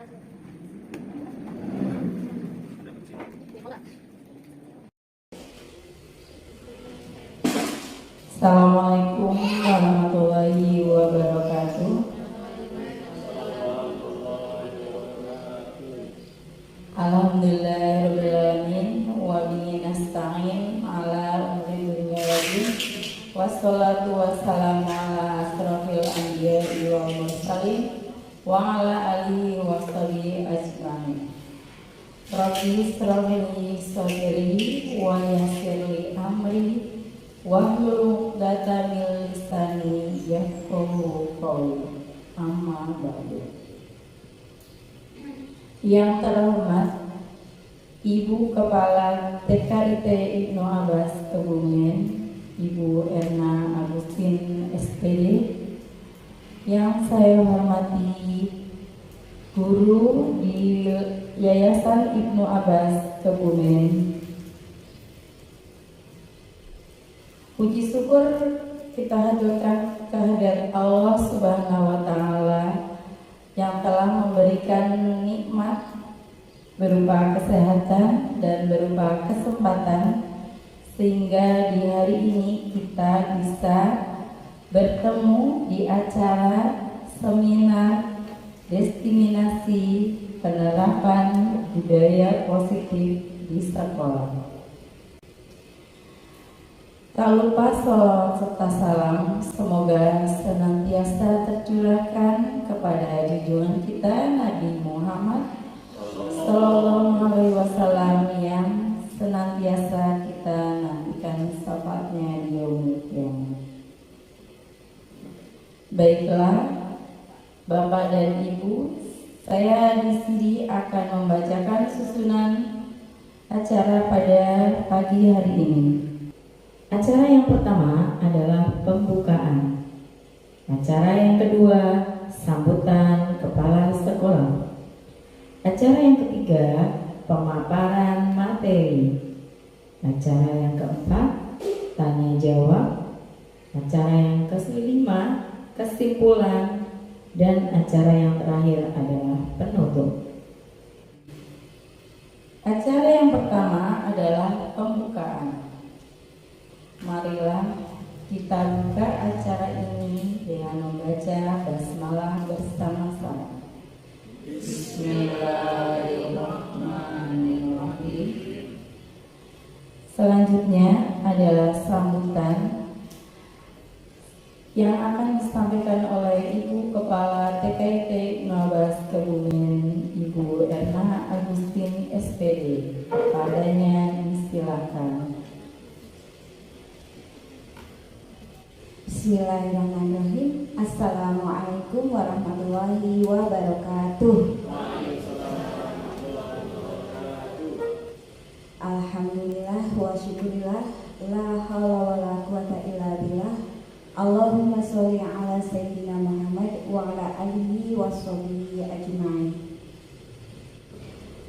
Assalamualaikum warahmatullahi wabarakatuh. Alhamdulillahirabbil alamin wa bihi nasta'in ala umuri dunya waddin. Wassalatu wassalamu ala asrofil anbiya'i wal mursalin wa ala alihi wa sahbihi ajma'in. Rabbi ishrah li sadri wa yassir li amri wahlul 'uqdatam min lisani yafqahu qawli. Amma ba'du. Yang terhormat Ibu Kepala TKIT Ibnu Abbas Kebumen, Ibu Erna Agustin SPD. Yang saya hormati guru di Yayasan Ibnu Abbas Kebumen. Puji syukur kita haturkan kehadirat Allah Subhanahu wa Ta'ala yang telah memberikan nikmat berupa kesehatan dan berupa kesempatan sehingga di hari ini kita bisa bertemu di acara seminar destinasi penerapan budaya positif di sekolah. Tak lupa sholawat serta salam semoga senantiasa tercurahkan kepada junjungan kita Nabi Muhammad Sallallahu Alaihi Wasallam yang senantiasa kita nantikan syafaatnya di yaumil qiyamah. Baiklah, Bapak dan Ibu, saya di sini akan membacakan susunan acara pada pagi hari ini. Acara yang pertama adalah pembukaan. Acara yang kedua, sambutan kepala sekolah. Acara yang ketiga, pemaparan materi. Acara yang keempat, tanya jawab. Acara yang kelima, kesimpulan. Dan acara yang terakhir adalah penutup. Acara yang pertama adalah pembukaan. Marilah kita buka acara ini dengan membaca basmalah bersama-sama. Bismillahirrahmanirrahim. Selanjutnya adalah sambutan yang akan disampaikan oleh Ibu Kepala TKIT Ibnu Abbas Kebumen, Ibu Erna Agustin SPD. Padanya disilakan. Bismillahirrahmanirrahim. Assalamualaikum warahmatullahi wabarakatuh. Alhamdulillah wa syukurillah, la haula wa la quwata illa billah. Allahumma sholli ala sayyidina Muhammad wa ala alihi wa sahbihi ajma'in.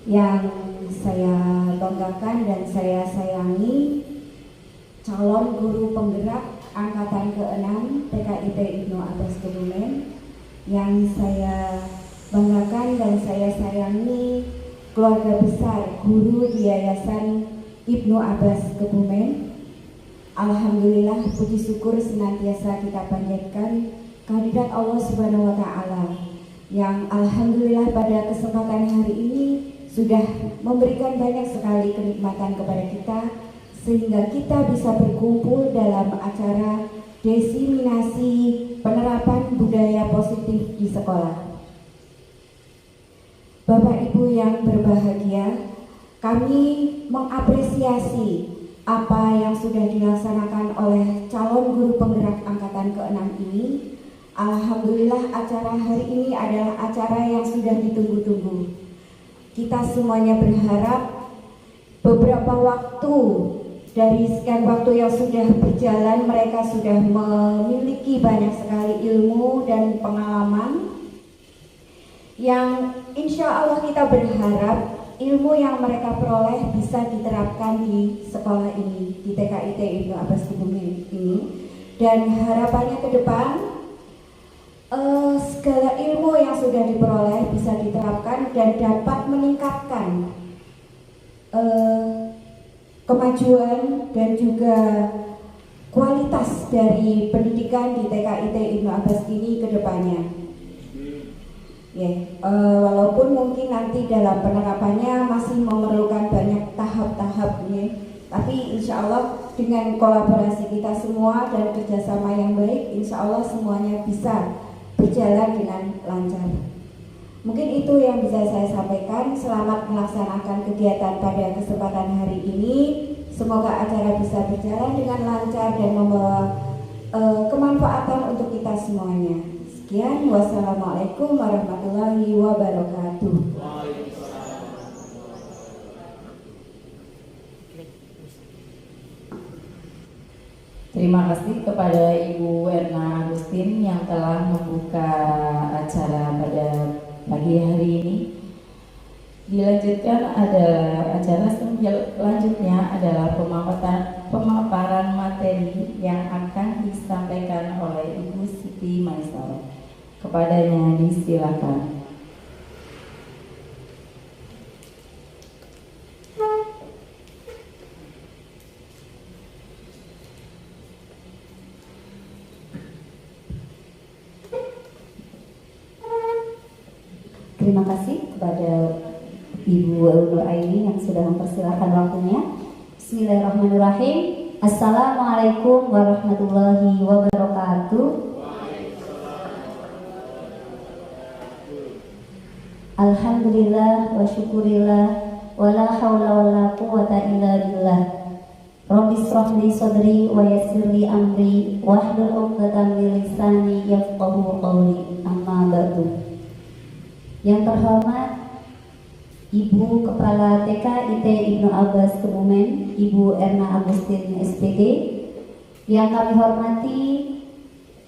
Yang saya banggakan dan saya sayangi, calon guru penggerak Angkatan ke-6 TKIT Ibnu Abbas Kebumen. Yang saya banggakan dan saya sayangi, keluarga besar guru di Yayasan Ibnu Abbas Kebumen. Alhamdulillah, puji syukur senantiasa kita panjatkan kehadirat Allah Subhanahu wa Ta'ala yang alhamdulillah pada kesempatan hari ini sudah memberikan banyak sekali kenikmatan kepada kita, sehingga kita bisa berkumpul dalam acara diseminasi penerapan budaya positif di sekolah. Bapak Ibu yang berbahagia, kami mengapresiasi apa yang sudah dilaksanakan oleh calon guru penggerak angkatan ke-6 ini. Alhamdulillah, acara hari ini adalah acara yang sudah ditunggu-tunggu. Kita semuanya berharap beberapa waktu dari sekian waktu yang sudah berjalan, mereka sudah memiliki banyak sekali ilmu dan pengalaman yang insya Allah kita berharap ilmu yang mereka peroleh bisa diterapkan di sekolah ini, di TKIT Ibnu Abbas Kebumen ini. Dan harapannya ke depan, segala ilmu yang sudah diperoleh bisa diterapkan dan dapat meningkatkan kemajuan dan juga kualitas dari pendidikan di TKIT Ibnu Abbas ini ke depannya. Walaupun mungkin nanti dalam penerapannya masih memerlukan banyak tahap-tahap, tapi insya Allah dengan kolaborasi kita semua dan kerjasama yang baik, insya Allah semuanya bisa berjalan dengan lancar. Mungkin itu yang bisa saya sampaikan. Selamat melaksanakan kegiatan pada kesempatan hari ini. Semoga acara bisa berjalan dengan lancar dan membawa kemanfaatan untuk kita semuanya. Sekian, wassalamualaikum warahmatullahi wabarakatuh. Terima kasih kepada Ibu Erna Agustin yang telah membuka acara pada pagi hari ini. Dilanjutkan adalah acara selanjutnya adalah pemaparan materi yang akan disampaikan oleh Ibu Siti Maisarah. Kepadanya disilakan. Terima kasih kepada Ibu Nur Aini yang sudah mempersilahkan waktunya. Bismillahirrahmanirrahim. Assalamualaikum warahmatullahi wabarakatuh. Alhamdulillah wa syukurillah wa la hawla wa la quwwata illa billah. Rabbi shrah li sadri wa yassir li amri wahlul 'uqdatam min lisani yafqahu qawli. Amma ba'du. Yang terhormat Ibu Kepala TKIT Ibnu Abbas Kebumen, Ibu Erna Agustin SPD. Yang kami hormati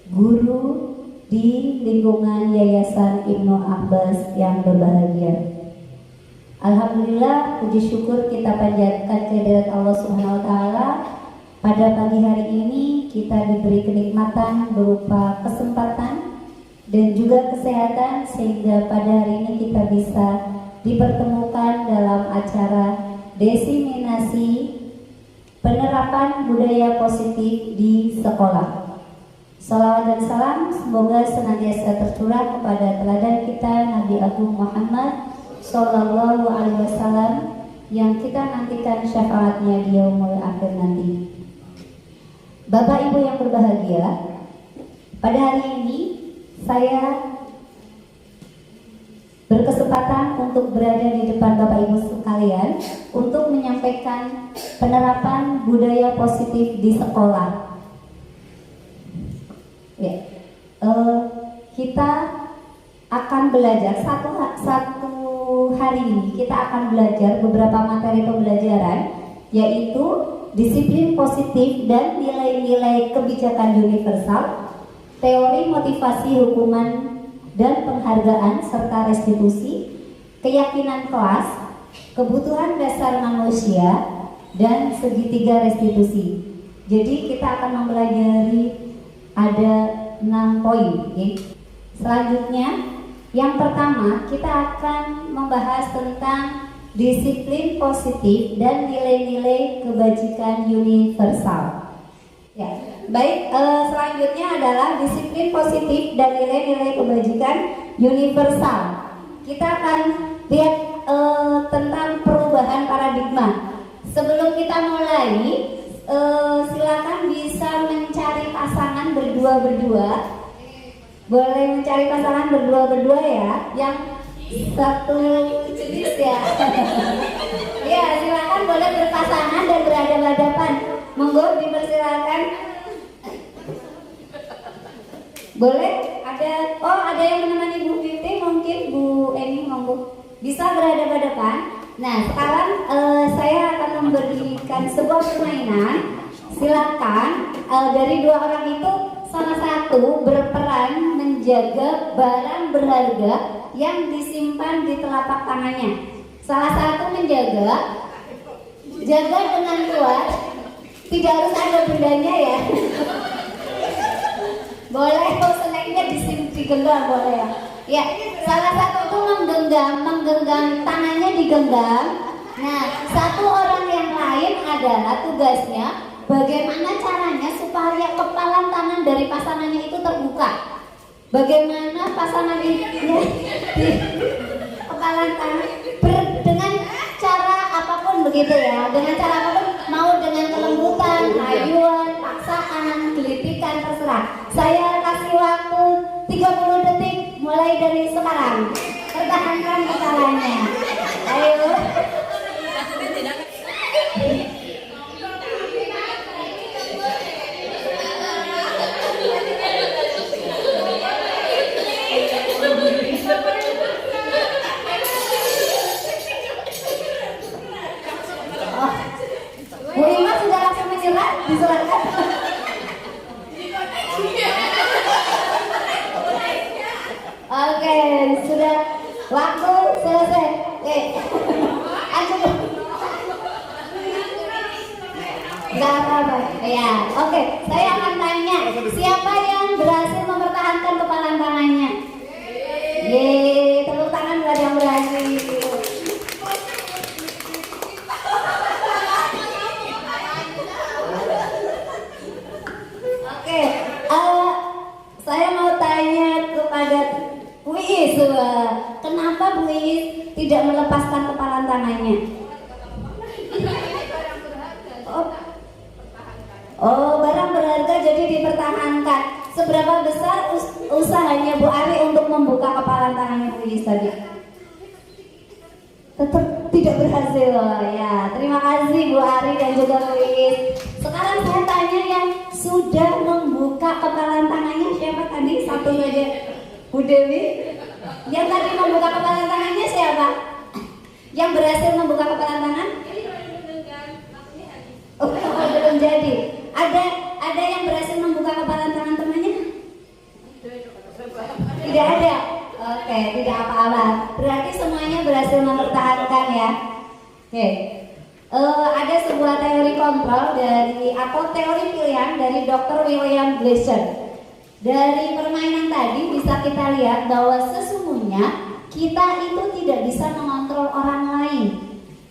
guru di lingkungan Yayasan Ibnu Abbas yang berbahagia. Alhamdulillah, puji syukur kita panjatkan kehadirat Allah Subhanahu wa taala. Pada pagi hari ini kita diberi kenikmatan berupa kesempatan dan juga kesehatan sehingga pada hari ini kita bisa dipertemukan dalam acara desiminasi penerapan budaya positif di sekolah. Salawat dan salam semoga senantiasa tercurah kepada teladan kita Nabi Agung Muhammad Sallallahu Alaihi Wasallam yang kita nantikan syafaatnya di yaumul akhir nanti. Bapak Ibu yang berbahagia, pada hari ini saya berkesempatan untuk berada di depan Bapak Ibu sekalian untuk menyampaikan penerapan budaya positif di sekolah. Kita akan belajar satu hari ini kita akan belajar beberapa materi pembelajaran, yaitu disiplin positif dan nilai-nilai kebijakan universal, teori motivasi hukuman dan penghargaan serta restitusi, keyakinan kelas, kebutuhan dasar manusia, dan segitiga restitusi. Jadi kita akan mempelajari ada 6 poin. Selanjutnya, yang pertama kita akan membahas tentang disiplin positif dan nilai-nilai kebajikan universal. Baik, selanjutnya adalah disiplin positif dan nilai-nilai kebajikan universal. Kita akan lihat tentang perubahan paradigma. Sebelum kita mulai, silakan bisa mencari pasangan berdua-berdua. Boleh mencari pasangan berdua-berdua ya, yang satu jenis ya. Ya, silakan boleh berpasangan dan berhadapan-hadapan. Monggo dipersilakan. Boleh, ada yang menemani Bu Fitri, mungkin Bu Eni, monggo bisa berhadapan-hadapan. Nah, sekarang saya akan memberikan sebuah permainan. Silakan dari dua orang itu salah satu berperan menjaga barang berharga yang disimpan di telapak tangannya. Salah satu menjaga, jaga dengan kuat, tidak harus ada bendanya ya. Boleh kok seneknya digenggam boleh ya. Ya, salah satu itu menggenggam tangannya digenggam. Nah, satu orang yang lain adalah tugasnya bagaimana caranya supaya kepalan tangan dari pasangannya itu terbuka. Bagaimana pasangan ini di kepalan tangan dengan cara apapun begitu ya, dengan cara apapun, mau dengan kelembutan, rayuan, paksaan, gelitikan, terserah. Saya kasih waktu 30 detik mulai dari sekarang. Pertahankan kepalanya. Ayo. Bu Ima sudah langsung menyerah, diserahkan. Oke, sudah waktu selesai. Oke, aduh, nggak apa-apa. Ya, oke. Saya akan tanya, siapa yang berhasil mempertahankan kepalan tangannya? Yeay, tepuk tangan buat yang berhasil. Oke, saya mau tanya kepada Bu Iis, kenapa Bu Iis tidak melepaskan kepalan tangannya? Oh, barang berharga jadi dipertahankan. Seberapa besar usahanya Bu Ari untuk membuka kepalan tangannya Bu Iis tadi? Tetap tidak berhasil ya. Terima kasih Bu Ari dan juga Bu Iis. Sekarang saya tanya yang sudah membuka kepalan tangannya siapa tadi? Satu saja. Bu Dewi. Yang tadi membuka kepalan tangannya siapa? Yang berhasil membuka kepalan tangan? Oh, belum jadi. Ada yang berhasil membuka kepalan tangan temannya? Tidak ada. Oke, tidak apa-apa. Berarti semuanya berhasil mempertahankan ya. Oke. Ada sebuah teori kontrol atau teori pilihan dari Dr. William Glasser. Dari permainan tadi bisa kita lihat bahwa sesungguhnya kita itu tidak bisa mengontrol orang lain.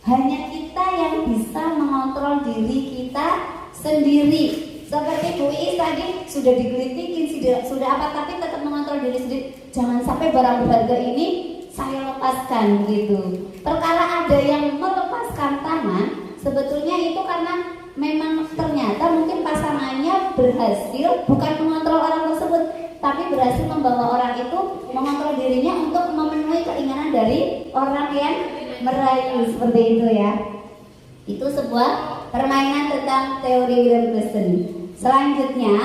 Hanya kita yang bisa mengontrol diri kita sendiri. Seperti Bu Iis tadi sudah digelitikin, sudah apa, tapi tetap mengontrol diri sendiri. Jangan sampai barang berharga ini saya lepaskan gitu. Perkara ada yang melepaskan tangan, sebetulnya itu karena memang ternyata mungkin pasangannya berhasil bukan mengontrol orang tersebut, tapi berhasil membawa orang itu mengontrol dirinya untuk memenuhi keinginan dari orang yang merayu, seperti itu ya. Itu sebuah permainan tentang teori William Glasser. Selanjutnya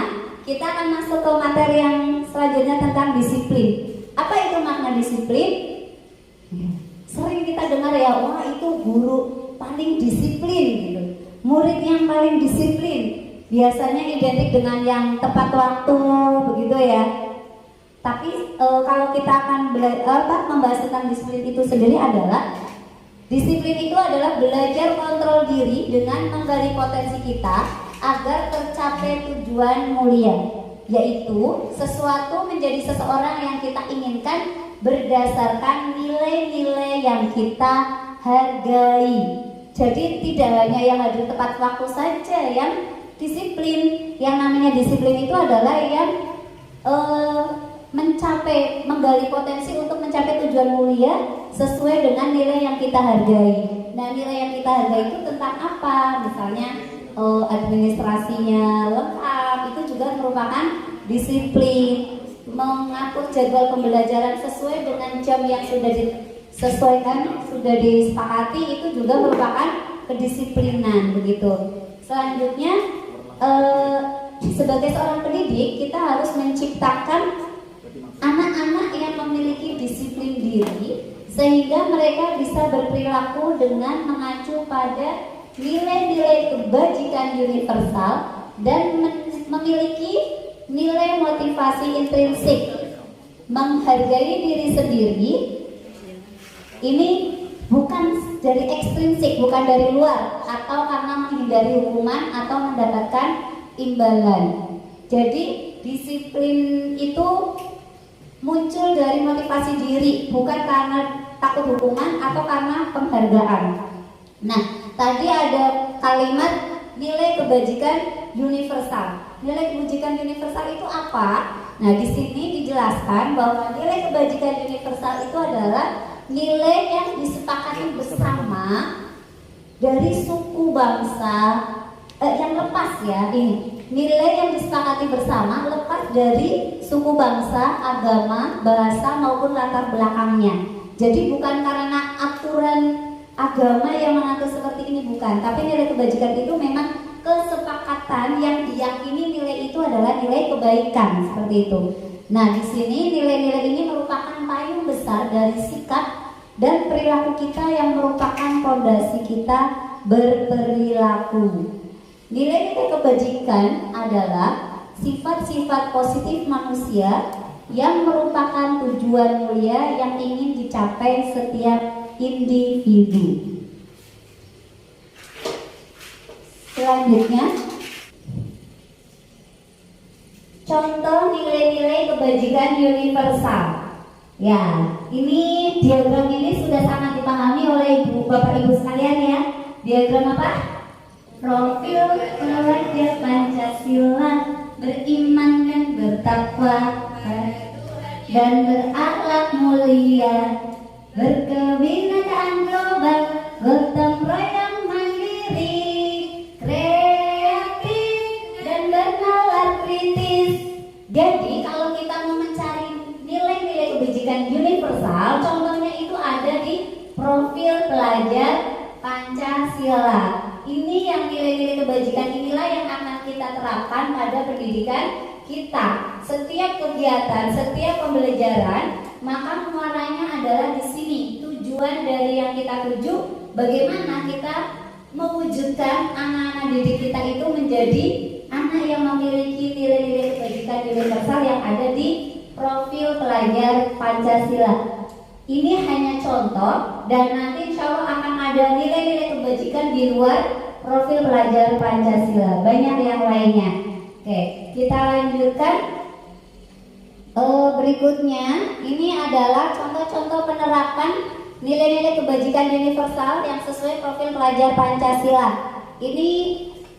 kita akan masuk ke materi yang selanjutnya tentang disiplin. Apa itu makna disiplin? Sering kita dengar ya, wah itu guru paling disiplin gitu. Murid yang paling disiplin biasanya identik dengan yang tepat waktu, begitu ya. Tapi kalau kita akan membahas tentang disiplin itu sendiri adalah disiplin itu adalah belajar kontrol diri dengan menggali potensi kita agar tercapai tujuan mulia, yaitu sesuatu menjadi seseorang yang kita inginkan berdasarkan nilai-nilai yang kita hargai. Jadi tidak hanya yang hadir tepat waktu saja yang disiplin. Yang namanya disiplin itu adalah yang menggali potensi untuk mencapai tujuan mulia sesuai dengan nilai yang kita hargai. Nah, nilai yang kita hargai itu tentang apa? Misalnya administrasinya lengkap, itu juga merupakan disiplin. Mengatur jadwal pembelajaran sesuai dengan jam yang sudah disesuaikan, sudah disepakati, itu juga merupakan kedisiplinan, begitu. Selanjutnya sebagai seorang pendidik kita harus menciptakan anak-anak yang memiliki disiplin diri sehingga mereka bisa berperilaku dengan mengacu pada nilai-nilai kebajikan universal dan memiliki nilai motivasi intrinsik, menghargai diri sendiri. Ini bukan dari ekstrinsik, bukan dari luar atau karena menghindari hukuman atau mendapatkan imbalan. Jadi disiplin itu muncul dari motivasi diri, bukan karena takut hukuman atau karena penghargaan. Nah, tadi ada kalimat nilai kebajikan universal. Nilai kebajikan universal itu apa? Nah, di sini dijelaskan bahwa nilai kebajikan universal itu adalah nilai yang disepakati bersama dari suku bangsa yang lepas ya ini. Nilai yang disepakati bersama lepas dari suku bangsa, agama, bahasa maupun latar belakangnya. Jadi bukan karena aturan agama yang mengatur seperti ini, bukan. Tapi nilai kebajikan itu memang kesepakatan yang diyakini nilai itu adalah nilai kebaikan, seperti itu. Nah, di sini nilai-nilai ini merupakan payung besar dari sikap dan perilaku kita yang merupakan fondasi kita berperilaku. Nilai-nilai kebajikan adalah sifat-sifat positif manusia yang merupakan tujuan mulia yang ingin dicapai setiap individu. Selanjutnya, contoh nilai-nilai kebajikan universal. Ya, ini diagram ini sudah sangat dipahami oleh Bapak Ibu sekalian ya. Diagram apa? Profil pelajar Pancasila, beriman dan bertakwa dan berakhlak mulia, berkebinekaan global, gotong royong mandiri, kreatif dan bernalar kritis. Jadi kalau kita mau mencari nilai-nilai kebajikan universal, contohnya itu ada di profil pelajar Pancasila. Ini yang nilai-nilai kebajikan inilah yang akan kita terapkan pada pendidikan kita. Setiap kegiatan, setiap pembelajaran, maka muaranya adalah di sini. Tujuan dari yang kita tuju, bagaimana kita mewujudkan anak-anak didik kita itu menjadi anak yang memiliki nilai-nilai kebajikan universal yang ada di profil pelajar Pancasila. Ini hanya contoh dan nanti insya Allah akan ada nilai-nilai kebajikan di luar profil pelajar Pancasila. Banyak yang lainnya. Oke, kita lanjutkan. Berikutnya, ini adalah contoh-contoh penerapan nilai-nilai kebajikan universal yang sesuai profil pelajar Pancasila. Ini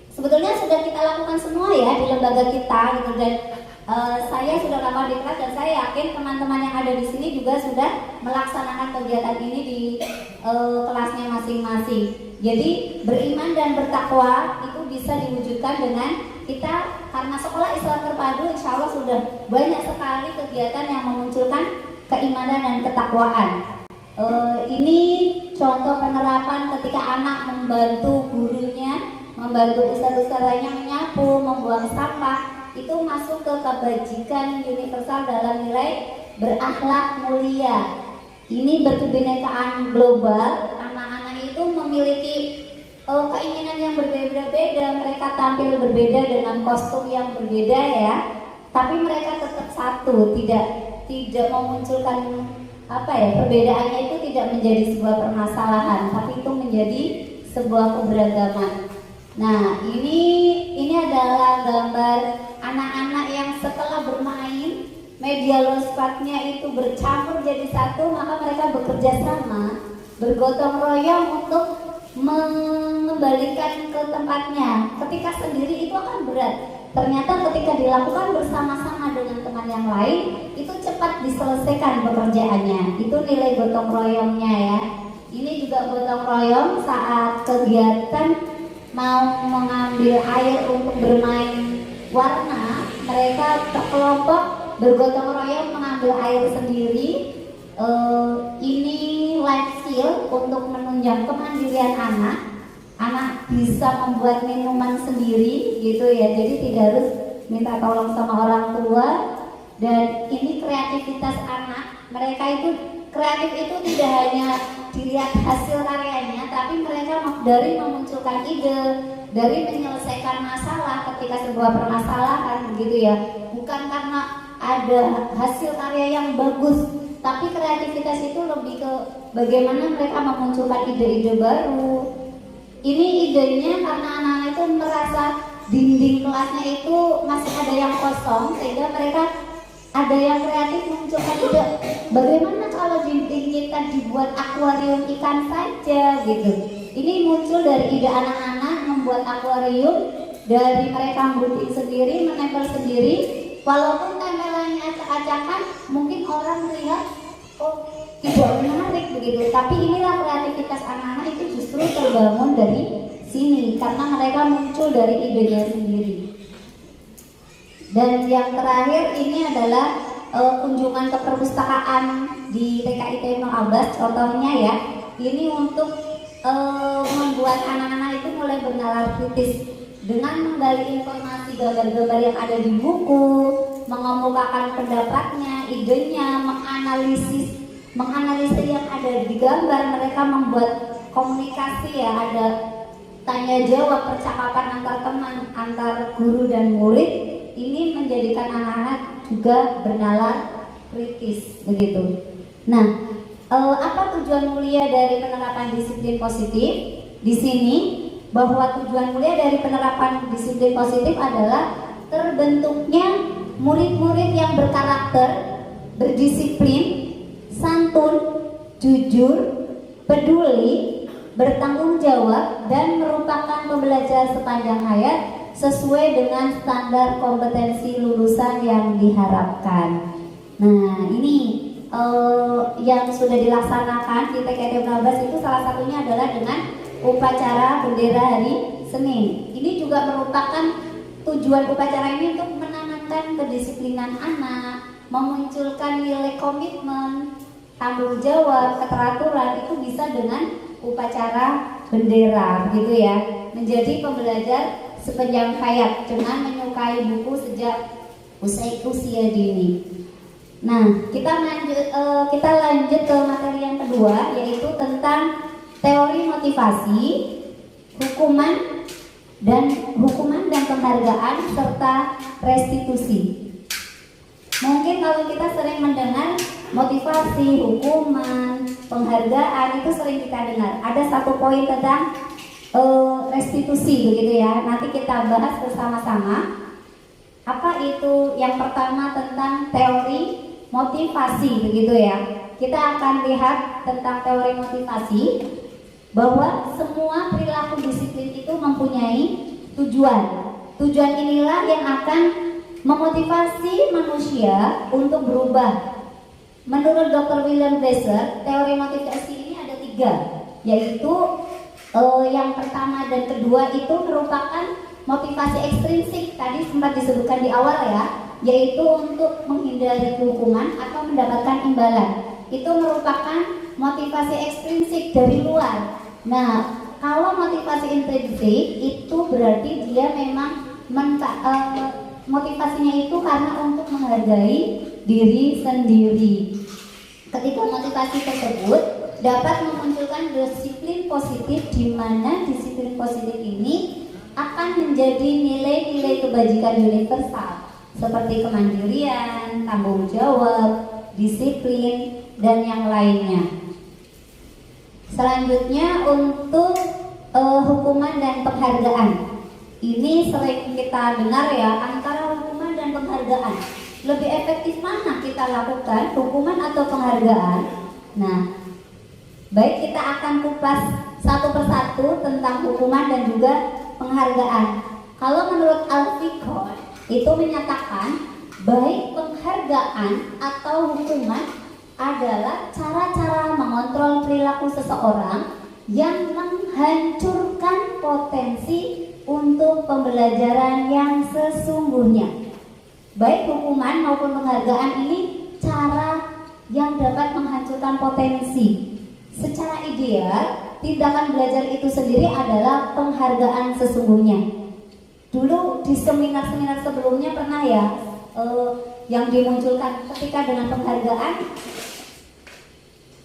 sebetulnya sudah kita lakukan semua ya di lembaga kita gitu, dan saya sudah lama di kelas dan saya yakin teman-teman yang ada di sini juga sudah melaksanakan kegiatan ini di kelasnya masing-masing. Jadi beriman dan bertakwa itu bisa diwujudkan dengan kita, karena sekolah Islam terpadu insya Allah sudah banyak sekali kegiatan yang memunculkan keimanan dan ketakwaan. Ini contoh penerapan ketika anak membantu gurunya, membantu ustadz-ustadz lainnya menyapu, membuang sampah. Itu masuk ke kebajikan universal dalam nilai berakhlak mulia. Ini berkebinekaan global. Anak-anak itu memiliki keinginan yang berbeda-beda. Mereka tampil berbeda dengan kostum yang berbeda ya. Tapi mereka tetap satu, tidak memunculkan perbedaannya itu tidak menjadi sebuah permasalahan, tapi itu menjadi sebuah keberagaman. Nah, ini adalah gambar anak-anak yang setelah bermain media lospatnya itu bercampur jadi satu, maka mereka bekerja sama, bergotong royong untuk mengembalikan ke tempatnya. Ketika sendiri itu akan berat. Ternyata ketika dilakukan bersama-sama dengan teman yang lain, itu cepat diselesaikan pekerjaannya. Itu nilai gotong royongnya ya. Ini juga gotong royong saat kegiatan mau mengambil air untuk bermain warna, mereka kelompok bergotong royong mengambil air sendiri. Ini life skill untuk menunjang kemandirian anak. Anak bisa membuat minuman sendiri gitu ya, jadi tidak harus minta tolong sama orang tua. Dan ini kreativitas anak. Mereka itu kreatif itu tidak hanya dilihat hasil karyanya, tapi mereka dari memunculkan ide, dari menyelesaikan masalah ketika sebuah permasalahan begitu ya. Bukan karena ada hasil karya yang bagus, tapi kreativitas itu lebih ke bagaimana mereka memunculkan ide-ide baru. Ini idenya karena anak-anak itu merasa dinding kelasnya itu masih ada yang kosong, sehingga mereka ada yang kreatif munculkan ide, bagaimana kalau diinginkan dibuat akuarium ikan saja gitu. Ini muncul dari ide anak-anak membuat akuarium, dari mereka membuat sendiri, menempel sendiri. Walaupun tempelannya acak-acakan, mungkin orang melihat oh tidak menarik begitu. Tapi inilah kreativitas anak-anak itu justru terbangun dari sini karena mereka muncul dari idenya sendiri. Dan yang terakhir ini adalah kunjungan ke perpustakaan di TKIT Ibnu Abbas. Contohnya ya, ini untuk membuat anak-anak itu mulai bernalar kritis dengan menggali informasi gambar-gambar yang ada di buku, mengemukakan pendapatnya, idenya, menganalisis yang ada di gambar. Mereka membuat komunikasi ya, ada tanya jawab, percakapan antar teman, antar guru dan murid. Ini menjadikan anak-anak juga bernalar kritis begitu. Nah, apa tujuan mulia dari penerapan disiplin positif? Di sini bahwa tujuan mulia dari penerapan disiplin positif adalah terbentuknya murid-murid yang berkarakter, berdisiplin, santun, jujur, peduli, bertanggung jawab, dan merupakan pembelajar sepanjang hayat sesuai dengan standar kompetensi lulusan yang diharapkan. Nah, ini yang sudah dilaksanakan di TKIT Ibnu Abbas itu salah satunya adalah dengan upacara bendera hari Senin. Ini juga merupakan tujuan upacara ini untuk menanamkan kedisiplinan anak, memunculkan nilai komitmen, tanggung jawab, keteraturan. Itu bisa dengan upacara bendera, begitu ya. Menjadi pembelajar sepanjang hayat dengan menyukai buku sejak usia dini. Nah, kita lanjut ke materi yang kedua, yaitu tentang teori motivasi, hukuman dan penghargaan serta restitusi. Mungkin kalau kita sering mendengar motivasi, hukuman, penghargaan, itu sering kita dengar. Ada satu poin tentang restitusi begitu ya. Nanti kita bahas bersama-sama. Apa itu? Yang pertama tentang teori motivasi begitu ya. Kita akan lihat tentang teori motivasi bahwa semua perilaku disiplin itu mempunyai tujuan. Tujuan inilah yang akan memotivasi manusia untuk berubah. Menurut Dr. William Glasser, teori motivasi ini ada 3, yaitu yang pertama dan kedua itu merupakan motivasi ekstrinsik, tadi sempat disebutkan di awal ya, yaitu untuk menghindari hukuman atau mendapatkan imbalan. Itu merupakan motivasi ekstrinsik dari luar. Nah, kalau motivasi intrinsik itu berarti dia memang motivasinya itu karena untuk menghargai diri sendiri. Ketika motivasi tersebut dapat memunculkan disiplin positif, di mana disiplin positif ini akan menjadi nilai-nilai kebajikan universal seperti kemandirian, tanggung jawab, disiplin, dan yang lainnya. Selanjutnya untuk hukuman dan penghargaan. Ini sering kita dengar ya, antara hukuman dan penghargaan. Lebih efektif mana kita lakukan, hukuman atau penghargaan? Nah, baik, kita akan kupas satu persatu tentang hukuman dan juga penghargaan. Kalau menurut Al-Fiqh itu menyatakan baik penghargaan atau hukuman adalah cara-cara mengontrol perilaku seseorang yang menghancurkan potensi untuk pembelajaran yang sesungguhnya. Baik hukuman maupun penghargaan ini cara yang dapat menghancurkan potensi. Secara ideal, tindakan belajar itu sendiri adalah penghargaan sesungguhnya. Dulu di seminar-seminar sebelumnya pernah ya yang dimunculkan ketika dengan penghargaan,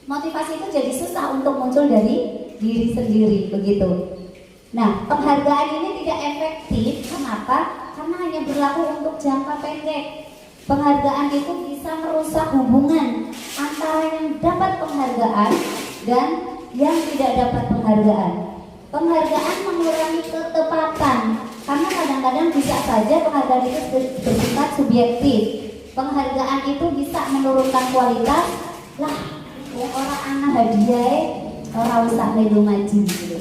motivasi itu jadi susah untuk muncul dari diri sendiri begitu. Nah, penghargaan ini tidak efektif. Kenapa? Karena hanya berlaku untuk jangka pendek. Penghargaan itu bisa merusak hubungan antara yang dapat penghargaan dan yang tidak dapat penghargaan. Penghargaan mengurangi ketepatan, karena kadang-kadang bisa saja penghargaan itu bersifat subjektif. penghargaan itu bisa menurunkan kualitas lah. Orang anak hadiah orang usah melu maju gitu.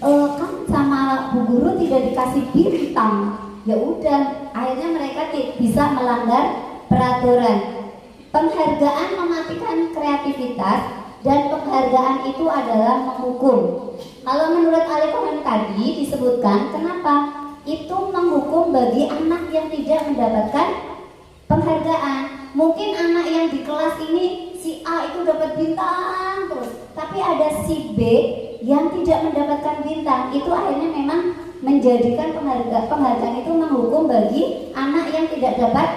Kan sama bu guru tidak dikasih bintang, ya udah akhirnya mereka bisa melanggar peraturan. Penghargaan mematikan kreativitas dan penghargaan itu adalah menghukum. Kalau menurut Al-Quran tadi disebutkan kenapa itu menghukum bagi anak yang tidak mendapatkan penghargaan. Mungkin anak yang di kelas ini si A itu dapat bintang terus, tapi ada si B yang tidak mendapatkan bintang. Itu akhirnya memang menjadikan penghargaan itu menghukum bagi anak yang tidak dapat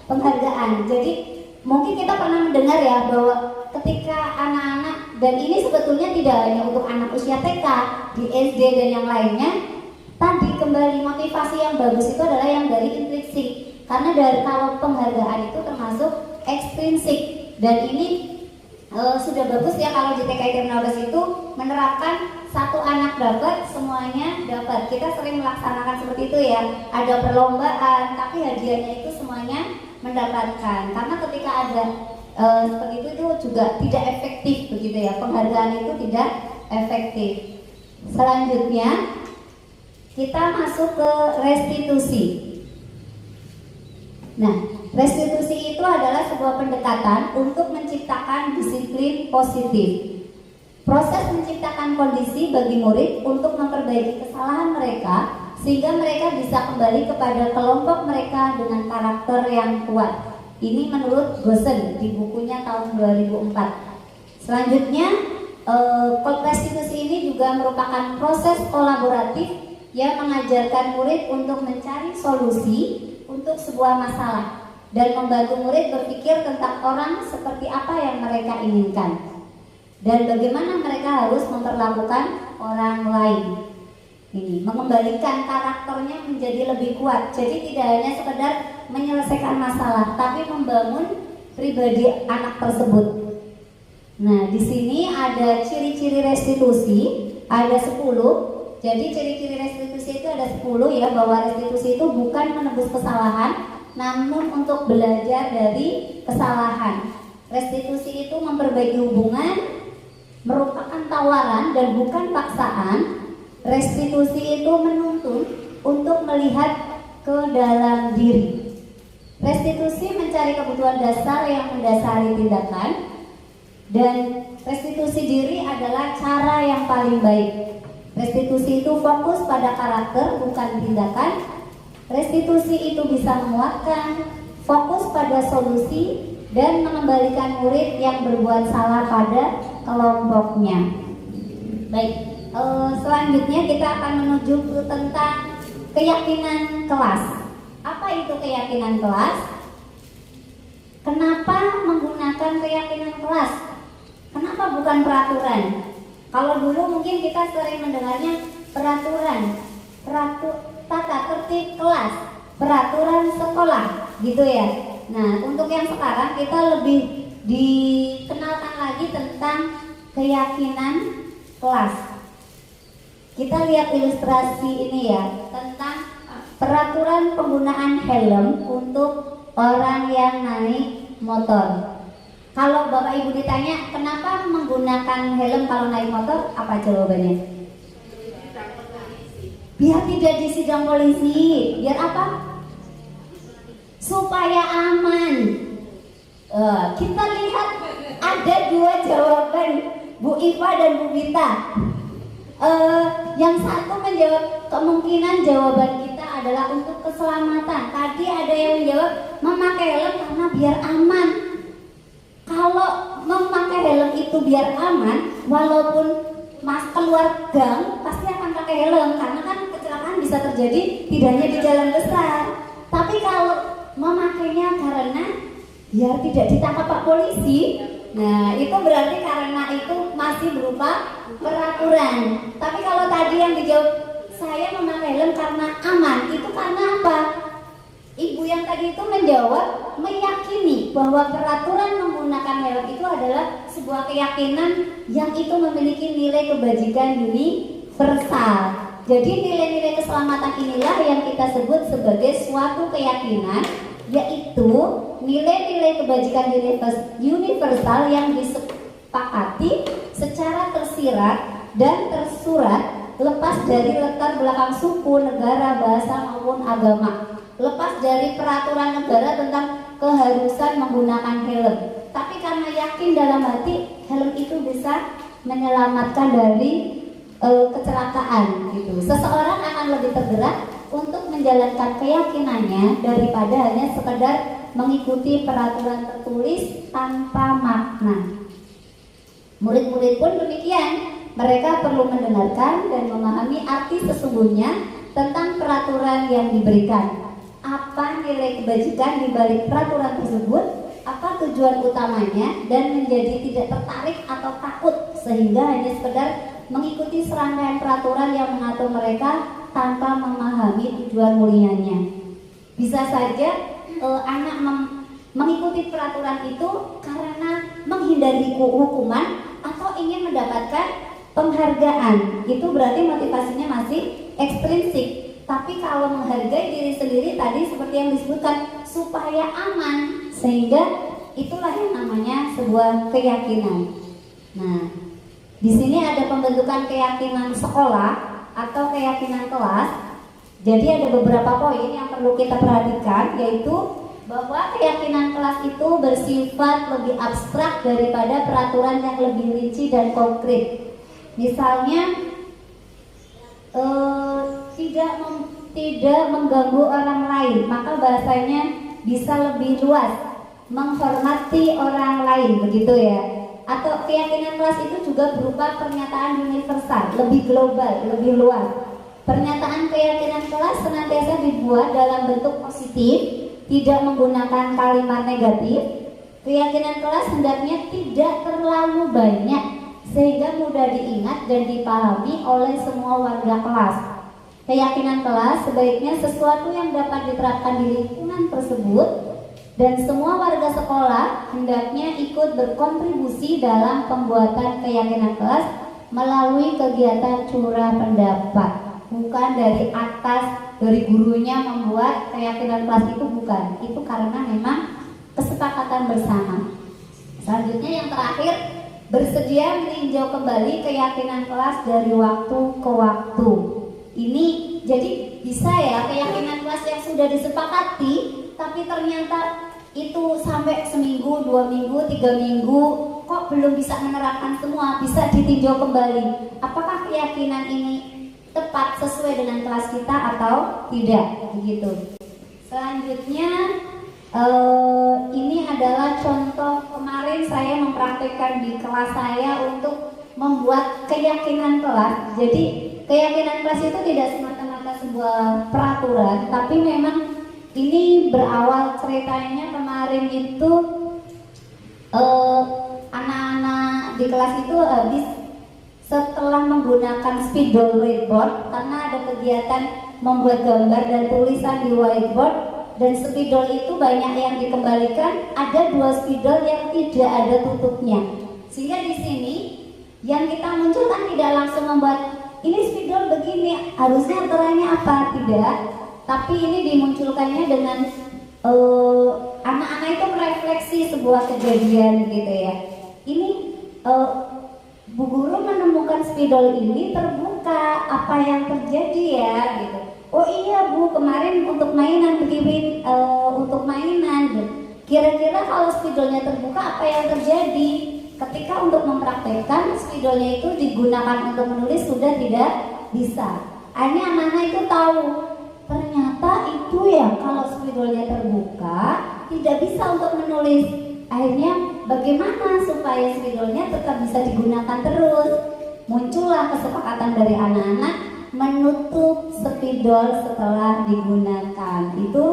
penghargaan. Jadi mungkin kita pernah mendengar ya bahwa ketika anak-anak, dan ini sebetulnya tidak hanya untuk anak usia TK, di SD dan yang lainnya, tadi kembali motivasi yang bagus itu adalah yang dari intrinsik. Karena dari kalau penghargaan itu termasuk ekstrinsik. Dan ini sudah bagus ya kalau di TKI Terminal itu menerapkan satu anak dapat, semuanya dapat. Kita sering melaksanakan seperti itu ya. Ada perlombaan, tapi hadiahnya itu semuanya mendapatkan. Karena ketika ada seperti itu juga tidak efektif begitu ya. Penghargaan itu tidak efektif. Selanjutnya kita masuk ke restitusi. Nah, restitusi itu adalah sebuah pendekatan untuk menciptakan disiplin positif. Proses menciptakan kondisi bagi murid untuk memperbaiki kesalahan mereka sehingga mereka bisa kembali kepada kelompok mereka dengan karakter yang kuat. Ini menurut Gosen di bukunya tahun 2004. Selanjutnya, restitusi ini juga merupakan proses kolaboratif yang mengajarkan murid untuk mencari solusi untuk sebuah masalah dan membantu murid berpikir tentang orang seperti apa yang mereka inginkan dan bagaimana mereka harus memperlakukan orang lain. Ini mengembalikan karakternya menjadi lebih kuat. Jadi tidak hanya sekedar menyelesaikan masalah, tapi membangun pribadi anak tersebut. Nah, di sini ada ciri-ciri restitusi, ada 10. Jadi ciri-ciri restitusi itu ada 10 ya, bahwa restitusi itu bukan menebus kesalahan, namun untuk belajar dari kesalahan. Restitusi itu memperbaiki hubungan, merupakan tawaran dan bukan paksaan. Restitusi itu menuntun untuk melihat ke dalam diri. Restitusi mencari kebutuhan dasar yang mendasari tindakan, dan restitusi diri adalah cara yang paling baik. Restitusi itu fokus pada karakter bukan tindakan. Restitusi itu bisa menguatkan, fokus pada solusi, dan mengembalikan murid yang berbuat salah pada kelompoknya. Baik, selanjutnya kita akan menuju ke tentang keyakinan kelas. Apa itu keyakinan kelas? Kenapa menggunakan keyakinan kelas? Kenapa bukan peraturan? Kalau dulu mungkin kita sering mendengarnya peraturan, tata tertib kelas, peraturan sekolah, gitu ya. Nah, untuk yang sekarang kita lebih dikenalkan lagi tentang keyakinan kelas. Kita lihat ilustrasi ini ya, tentang peraturan penggunaan helm untuk orang yang naik motor. Kalau Bapak Ibu ditanya kenapa menggunakan helm kalau naik motor, apa jawabannya? Biar tidak disidang polisi. Biar apa? Supaya aman. Kita lihat ada dua jawaban, Bu Iva dan Bu Vita. Yang satu menjawab, kemungkinan jawaban kita adalah untuk keselamatan. Tadi ada yang menjawab memakai helm karena biar aman. Kalau memakai helm itu biar aman, walaupun mas keluar gang pasti akan pakai helm, karena kan kecelakaan bisa terjadi tidak hanya di jalan besar. Tapi kalau memakainya karena biar tidak ditangkap Pak polisi, nah itu berarti karena itu masih berupa peraturan. Tapi kalau tadi yang dijawab saya memakai helm karena aman, itu karena apa? Ibu yang tadi itu menjawab meyakini bahwa peraturan menggunakan helm itu adalah sebuah keyakinan yang itu memiliki nilai kebajikan universal. Jadi nilai-nilai keselamatan inilah yang kita sebut sebagai suatu keyakinan yaitu nilai-nilai kebajikan universal yang disepakati secara tersirat dan tersurat, lepas dari latar belakang suku, negara, bahasa maupun agama, lepas dari peraturan negara tentang keharusan menggunakan helm. Tapi karena yakin dalam hati helm itu bisa menyelamatkan dari kecelakaan gitu, seseorang akan lebih tergerak untuk menjalankan keyakinannya daripada hanya sekedar mengikuti peraturan tertulis tanpa makna. Murid-murid pun demikian, mereka perlu mendengarkan dan memahami arti sesungguhnya tentang peraturan yang diberikan. Apa nilai kebajikan di balik peraturan tersebut, apa tujuan utamanya, dan menjadi tidak tertarik atau takut sehingga hanya sekedar mengikuti serangkaian peraturan yang mengatur mereka tanpa memahami tujuan mulianya. Bisa saja anak mengikuti peraturan itu karena menghindari hukuman atau ingin mendapatkan penghargaan. Itu berarti motivasinya masih ekstrinsik. Tapi kalau menghargai diri sendiri tadi seperti yang disebutkan, supaya aman, sehingga itulah yang namanya sebuah keyakinan. Nah, di sini ada pembentukan keyakinan sekolah atau keyakinan kelas. Jadi ada beberapa poin yang perlu kita perhatikan, yaitu bahwa keyakinan kelas itu bersifat lebih abstrak daripada peraturan yang lebih rinci dan konkret. Misalnya tidak mengganggu orang lain, maka bahasanya bisa lebih luas, menghormati orang lain, begitu ya. Atau keyakinan kelas itu juga berupa pernyataan universal, lebih global, lebih luas. Pernyataan keyakinan kelas senantiasa dibuat dalam bentuk positif, tidak menggunakan kalimat negatif. Keyakinan kelas hendaknya tidak terlalu banyak sehingga mudah diingat dan dipahami oleh semua warga kelas. Keyakinan kelas sebaiknya sesuatu yang dapat diterapkan di lingkungan tersebut, dan semua warga sekolah hendaknya ikut berkontribusi dalam pembuatan keyakinan kelas melalui kegiatan curah pendapat. Bukan dari atas, dari gurunya membuat keyakinan kelas itu, bukan. Itu karena memang kesepakatan bersama. Selanjutnya yang terakhir, bersedia meninjau kembali keyakinan kelas dari waktu ke waktu. Ini jadi bisa ya, keyakinan kelas yang sudah disepakati tapi ternyata itu sampai seminggu, 2 minggu, 3 minggu kok belum bisa menerapkan semua, bisa ditinjau kembali. Apakah keyakinan ini tepat sesuai dengan kelas kita atau tidak, begitu. Selanjutnya ini adalah contoh kemarin saya mempraktikkan di kelas saya untuk membuat keyakinan kelas. Jadi keyakinan kelas itu tidak semata-mata sebuah peraturan, tapi memang ini berawal ceritanya kemarin itu anak-anak di kelas itu habis setelah menggunakan spidol whiteboard, karena ada kegiatan membuat gambar dan tulisan di whiteboard, dan spidol itu banyak yang dikembalikan, ada 2 spidol yang tidak ada tutupnya. Sehingga di sini yang kita munculkan tidak langsung membuat ini spidol begini, harusnya aturannya apa, tidak. Tapi ini dimunculkannya dengan anak-anak itu merefleksi sebuah kejadian gitu ya. Ini Bu Guru menemukan spidol ini terbuka, apa yang terjadi ya gitu. Oh iya Bu, kemarin untuk mainan begini, untuk mainan. Kira-kira kalau spidolnya terbuka apa yang terjadi? Ketika untuk mempraktekkan spidolnya itu digunakan untuk menulis sudah tidak bisa. Akhirnya anak-anak itu tahu, ternyata itu ya kalau spidolnya terbuka tidak bisa untuk menulis. Akhirnya bagaimana supaya spidolnya tetap bisa digunakan terus? Muncullah kesepakatan dari anak-anak menutup spidol setelah digunakan. Itu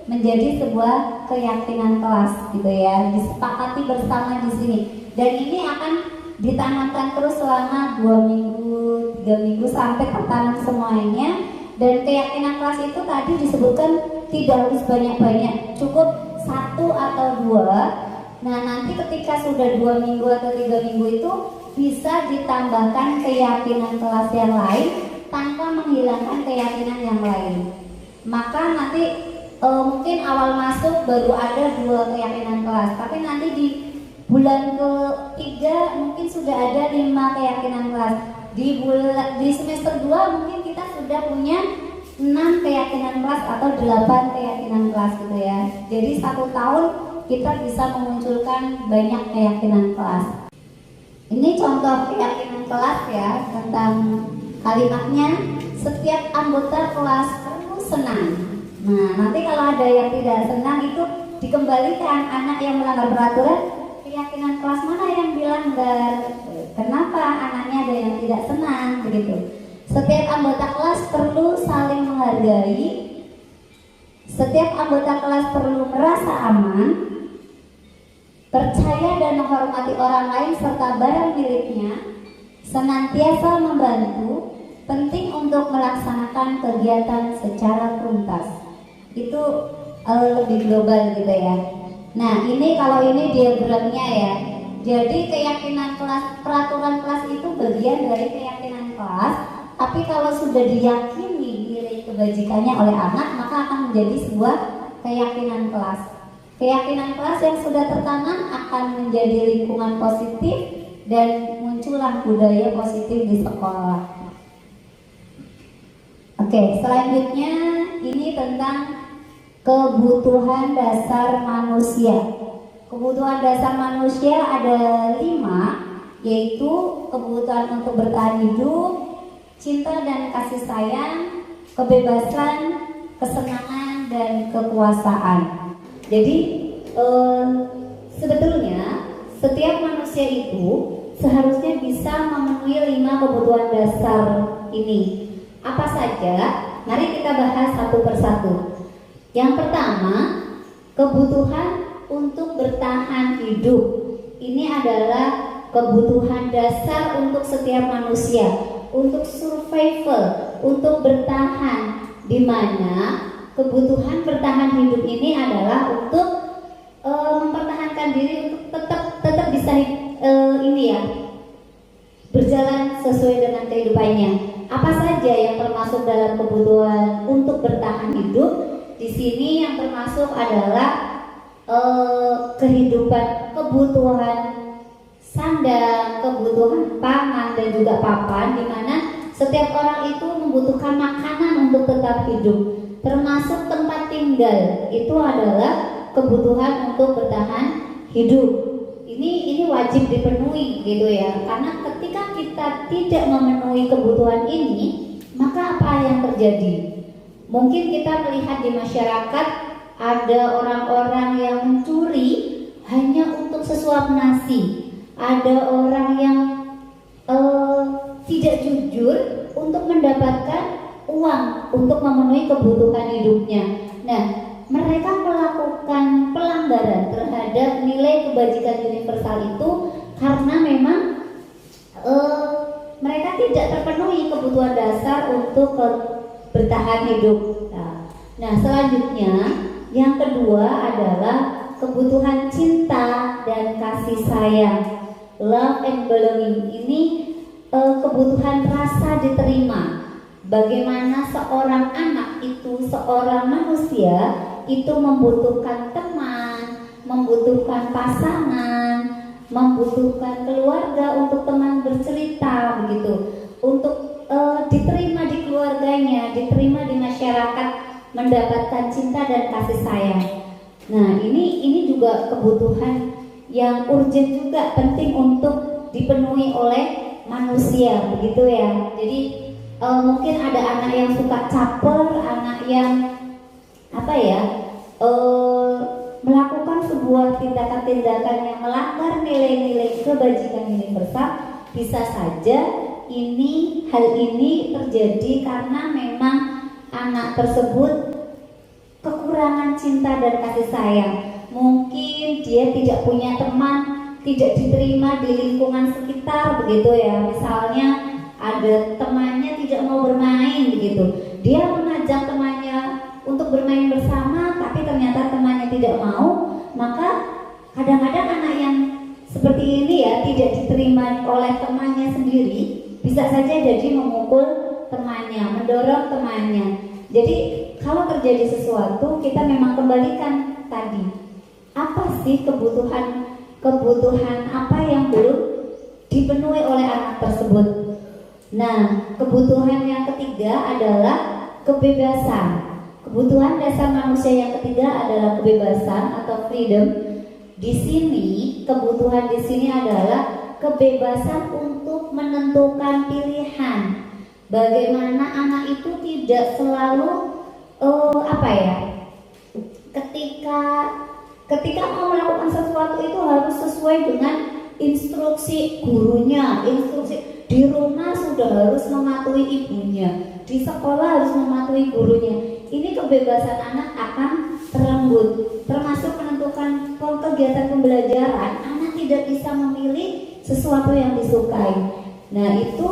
menjadi sebuah keyakinan kelas gitu ya, disepakati bersama di sini. Dan ini akan ditanamkan terus selama 2 minggu, 3 minggu sampai tertanam semuanya. Dan keyakinan kelas itu tadi disebutkan tidak harus banyak-banyak, cukup 1 atau 2. Nah nanti ketika sudah 2 minggu atau 3 minggu itu bisa ditambahkan keyakinan kelas yang lain tanpa menghilangkan keyakinan yang lain. Maka nanti mungkin awal masuk baru ada 2 keyakinan kelas, tapi nanti di bulan ketiga mungkin sudah ada 5 keyakinan kelas. Di semester 2 mungkin kita sudah punya 6 keyakinan kelas atau 8 keyakinan kelas gitu ya. Jadi 1 tahun kita bisa memunculkan banyak keyakinan kelas. Ini contoh keyakinan kelas ya, tentang kalimatnya, setiap anggota kelas perlu senang. Nah, nanti kalau ada yang tidak senang itu dikembalikan, anak yang melanggar peraturan, keyakinan kelas mana yang dilanggar, kenapa anaknya ada yang tidak senang, begitu. Setiap anggota kelas perlu saling menghargai, setiap anggota kelas perlu merasa aman, percaya dan menghormati orang lain serta barang miliknya, senantiasa membantu, penting untuk melaksanakan kegiatan secara tuntas. Itu lebih global gitu ya. Nah, ini kalau ini diagramnya ya. Jadi keyakinan kelas, peraturan kelas itu bagian dari keyakinan kelas. Tapi kalau sudah diyakini nilai kebajikannya oleh anak, maka akan menjadi sebuah keyakinan kelas. Keyakinan kelas yang sudah tertanam akan menjadi lingkungan positif dan muncullah budaya positif di sekolah. Oke, selanjutnya ini tentang kebutuhan dasar manusia. Kebutuhan dasar manusia ada 5, yaitu kebutuhan untuk bertahan hidup, cinta dan kasih sayang, kebebasan, kesenangan, dan kekuasaan. Jadi sebetulnya setiap manusia itu seharusnya bisa memenuhi 5 kebutuhan dasar ini. Apa saja? Mari kita bahas satu persatu. Yang pertama, kebutuhan untuk bertahan hidup. Ini adalah kebutuhan dasar untuk setiap manusia, untuk survival, untuk bertahan, di mana kebutuhan bertahan hidup ini adalah untuk mempertahankan diri untuk tetap bisa berjalan sesuai dengan kehidupannya. Apa saja yang termasuk dalam kebutuhan untuk bertahan hidup? Di sini yang termasuk adalah kehidupan, kebutuhan sandang, kebutuhan pangan dan juga papan, di mana setiap orang itu membutuhkan makanan untuk tetap hidup, termasuk tempat tinggal. Itu adalah kebutuhan untuk bertahan hidup. Ini wajib dipenuhi gitu ya, karena ketika kita tidak memenuhi kebutuhan ini, maka apa yang terjadi? Mungkin kita melihat di masyarakat ada orang-orang yang mencuri hanya untuk sesuap nasi, ada orang yang tidak jujur untuk mendapatkan uang untuk memenuhi kebutuhan hidupnya. Nah, mereka melakukan pelanggaran terhadap nilai kebajikan universal itu karena memang mereka tidak terpenuhi kebutuhan dasar untuk bertahan hidup. Nah, selanjutnya yang kedua adalah kebutuhan cinta dan kasih sayang, love and belonging. Ini kebutuhan rasa diterima. Bagaimana seorang anak itu, seorang manusia itu membutuhkan teman, membutuhkan pasangan, membutuhkan keluarga untuk teman bercerita begitu, untuk diterima di keluarganya, diterima di masyarakat, mendapatkan cinta dan kasih sayang. Nah, ini juga kebutuhan yang urgent juga, penting untuk dipenuhi oleh manusia begitu ya. Jadi mungkin ada anak yang suka caper, anak yang melakukan sebuah tindakan-tindakan yang melanggar nilai-nilai kebajikan universal. Bisa saja hal ini terjadi karena memang anak tersebut kekurangan cinta dan kasih sayang. Mungkin dia tidak punya teman, tidak diterima di lingkungan sekitar begitu ya. Misalnya ada temannya tidak mau bermain begitu, dia mengajak temannya untuk bermain bersama, tapi ternyata temannya tidak mau. Maka kadang-kadang anak yang seperti ini ya, tidak diterima oleh temannya sendiri, bisa saja jadi memukul temannya, mendorong temannya. Jadi kalau terjadi sesuatu kita memang kembalikan tadi, apa sih kebutuhan apa yang belum dipenuhi oleh anak tersebut. Nah, kebutuhan yang ketiga adalah kebebasan. Kebutuhan dasar manusia yang ketiga adalah kebebasan atau freedom. Di sini kebutuhan di sini adalah kebebasan untuk menentukan pilihan. Bagaimana anak itu tidak selalu ketika mau melakukan sesuatu itu harus sesuai dengan instruksi gurunya, instruksi di rumah sudah harus mematuhi ibunya, di sekolah harus mematuhi gurunya. Ini kebebasan anak akan terenggut, termasuk menentukan kegiatan pembelajaran. Anak tidak bisa memilih sesuatu yang disukai. Nah, itu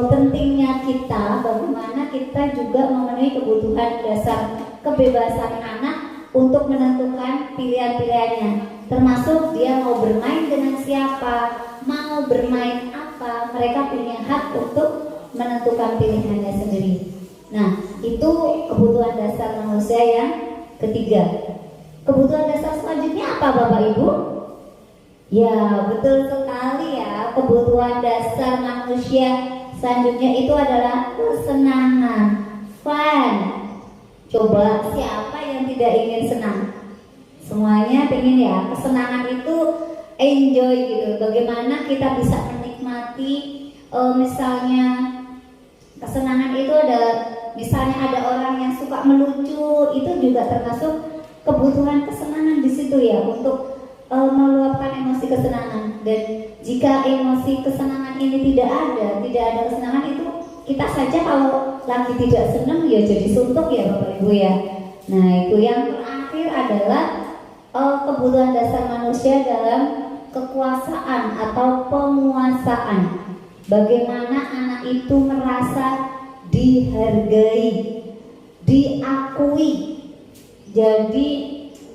pentingnya kita, bagaimana kita juga memenuhi kebutuhan dasar kebebasan anak untuk menentukan pilihan-pilihannya, termasuk dia mau bermain dengan siapa, mau bermain apa, mereka punya hak untuk menentukan pilihannya sendiri. Nah, itu kebutuhan dasar manusia yang ketiga. Kebutuhan dasar selanjutnya apa Bapak Ibu? Ya, betul sekali ya. Kebutuhan dasar manusia selanjutnya itu adalah kesenangan, fun. Coba siapa yang tidak ingin senang? Semuanya pengen ya. Kesenangan itu enjoy gitu. Bagaimana kita bisa menikmati misalnya kesenangan itu ada, misalnya ada orang yang suka melucu, itu juga termasuk kebutuhan kesenangan di situ ya, untuk meluapkan emosi kesenangan. Dan jika emosi kesenangan ini tidak ada kesenangan, itu kita saja kalau lagi tidak senang ya jadi suntuk ya Bapak Ibu ya. Nah, itu yang terakhir adalah kebutuhan dasar manusia dalam kekuasaan atau penguasaan. Bagaimana anak itu merasa dihargai, diakui. Jadi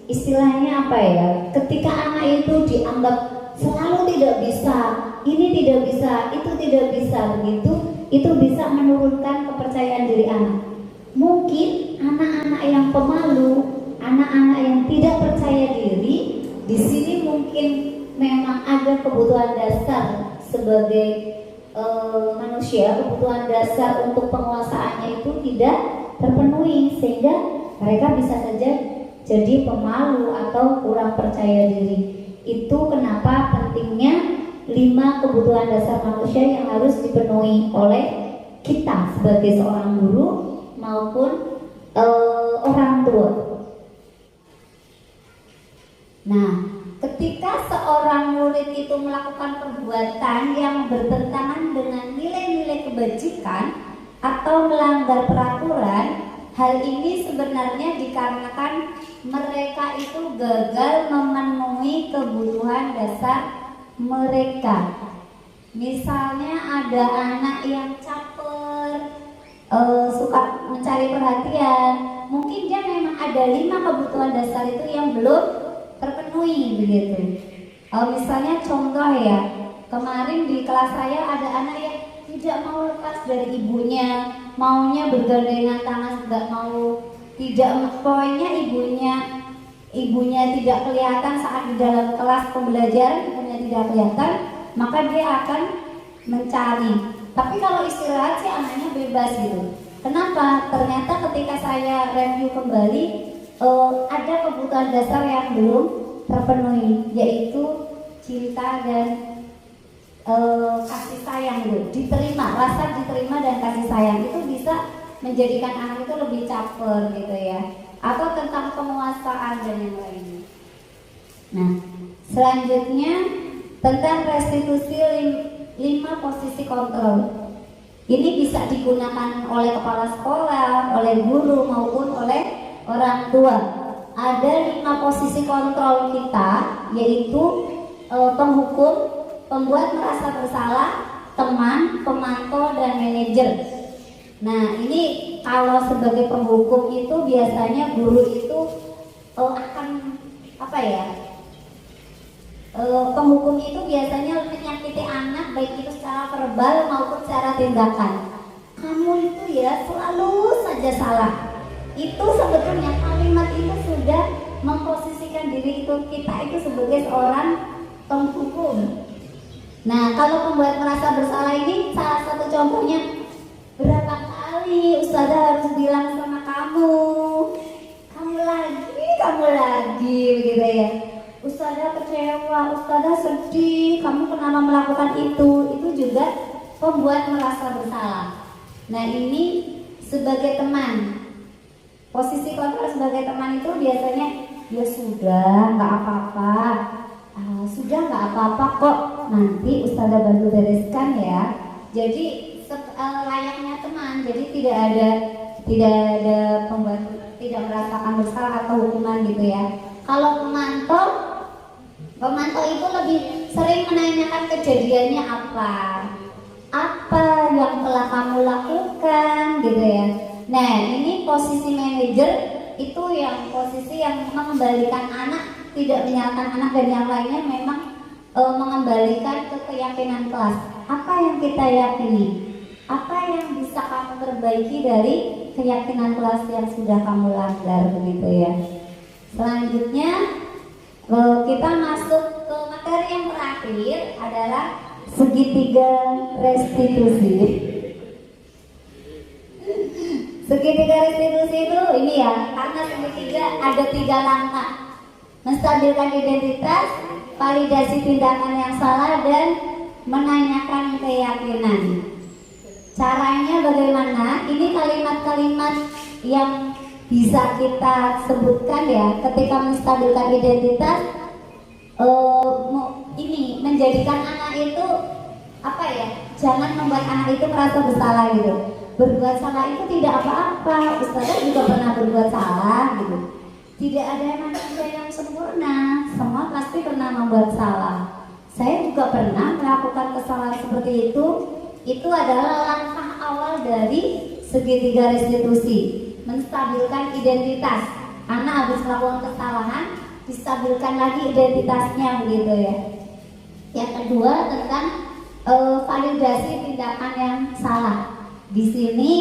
istilahnya apa ya? Ketika anak itu dianggap selalu tidak bisa, ini tidak bisa, itu tidak bisa, begitu, itu bisa menurunkan kepercayaan diri anak. Mungkin anak-anak yang pemalu, anak-anak yang tidak percaya diri, di sini mungkin memang ada kebutuhan dasar sebagai manusia, kebutuhan dasar untuk penguasaannya itu tidak terpenuhi, sehingga mereka bisa saja jadi pemalu atau kurang percaya diri. Itu kenapa pentingnya 5 kebutuhan dasar manusia yang harus dipenuhi oleh kita sebagai seorang guru maupun orang tua. Nah, ketika seorang murid itu melakukan perbuatan yang bertentangan dengan nilai-nilai kebajikan atau melanggar peraturan, hal ini sebenarnya dikarenakan mereka itu gagal memenuhi kebutuhan dasar mereka. Misalnya ada anak yang caper, suka mencari perhatian, mungkin dia memang ada 5 kebutuhan dasar itu yang belum terpenuhi begitu. Misalnya contoh ya, kemarin di kelas saya ada anak yang tidak mau lepas dari ibunya, maunya bergandengan tangan, nggak mau, pokoknya ibunya tidak kelihatan saat di dalam kelas pembelajaran, ibunya tidak kelihatan, maka dia akan mencari. Tapi kalau istirahat sih anaknya bebas gitu. Kenapa? Ternyata ketika saya review kembali, ada kebutuhan dasar yang belum terpenuhi, yaitu cinta dan kasih sayang gitu. Diterima, rasa diterima dan kasih sayang itu bisa menjadikan anak itu lebih caper gitu ya. Atau tentang penguasaan dan yang lainnya. Nah, selanjutnya tentang restitusi 5 posisi kontrol. Ini bisa digunakan oleh kepala sekolah, oleh guru maupun oleh orang tua. Ada 5 posisi kontrol kita, yaitu penghukum, pembuat merasa bersalah, teman, pemantau, dan manajer. Nah, ini kalau sebagai penghukum itu biasanya guru itu akan apa ya? Penghukum itu biasanya menyakiti anak, baik itu secara verbal maupun secara tindakan. Kamu itu ya selalu saja saja salah. Itu sebetulnya kalimat itu sudah memposisikan diri itu kita itu sebagai seorang penghukum. Nah, kalau pembuat merasa bersalah ini salah satu contohnya, berapa kali Ustazah harus bilang sama kamu lagi begitu ya. Ustazah kecewa, Ustazah sedih, kamu kenapa melakukan itu juga pembuat merasa bersalah. Nah, ini sebagai teman, posisi kontrol sebagai teman itu biasanya ya sudah nggak apa-apa, sudah nggak apa-apa kok, nanti Ustazah bantu bereskan ya. Jadi layaknya teman, jadi tidak ada pembuat tidak merasakan bersalah atau hukuman gitu ya. Kalau pemantau itu lebih sering menanyakan kejadiannya apa yang telah kamu lakukan gitu ya. Nah, ini posisi manajer itu yang posisi yang mengembalikan anak, tidak menyalahkan anak, dan yang lainnya memang mengembalikan ke keyakinan kelas. Apa yang kita yakini? Apa yang bisa kamu perbaiki dari keyakinan kelas yang sudah kamu langgar begitu ya. Selanjutnya kita masuk ke materi yang terakhir adalah segitiga restitusi. Segitiga restitusi itu ini ya, karena segitiga ada 3 langkah: menstabilkan identitas, validasi tindakan yang salah, dan menanyakan keyakinan. Caranya bagaimana? Ini kalimat-kalimat yang bisa kita sebutkan ya ketika menstabilkan identitas. Ini menjadikan anak itu apa ya? Jangan membuat anak itu merasa bersalah gitu. Berbuat salah itu tidak apa-apa. Ustazah juga pernah berbuat salah gitu. Tidak ada manusia yang sempurna. Semua pasti pernah membuat salah. Saya juga pernah melakukan kesalahan seperti itu. Itu adalah langkah awal dari segitiga restitusi, menstabilkan identitas. Anak habis melakukan kesalahan, distabilkan lagi identitasnya begitu ya. Yang kedua tentang validasi tindakan yang salah. Di sini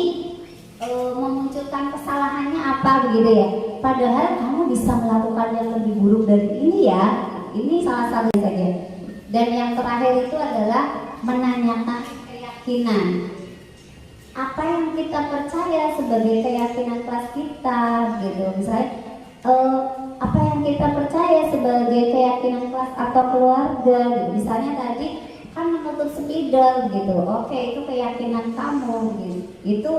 memunculkan kesalahannya apa begitu ya. Padahal kamu bisa melakukan yang lebih buruk dari ini ya. Ini salah satu saja. Dan yang terakhir itu adalah menanyakan keyakinan. Apa yang kita percaya sebagai keyakinan kelas kita gitu. Misalnya apa yang kita percaya sebagai keyakinan kelas atau keluarga gitu. Misalnya tadi kan menutup spidol gitu. Oke, itu keyakinan kamu gitu. Itu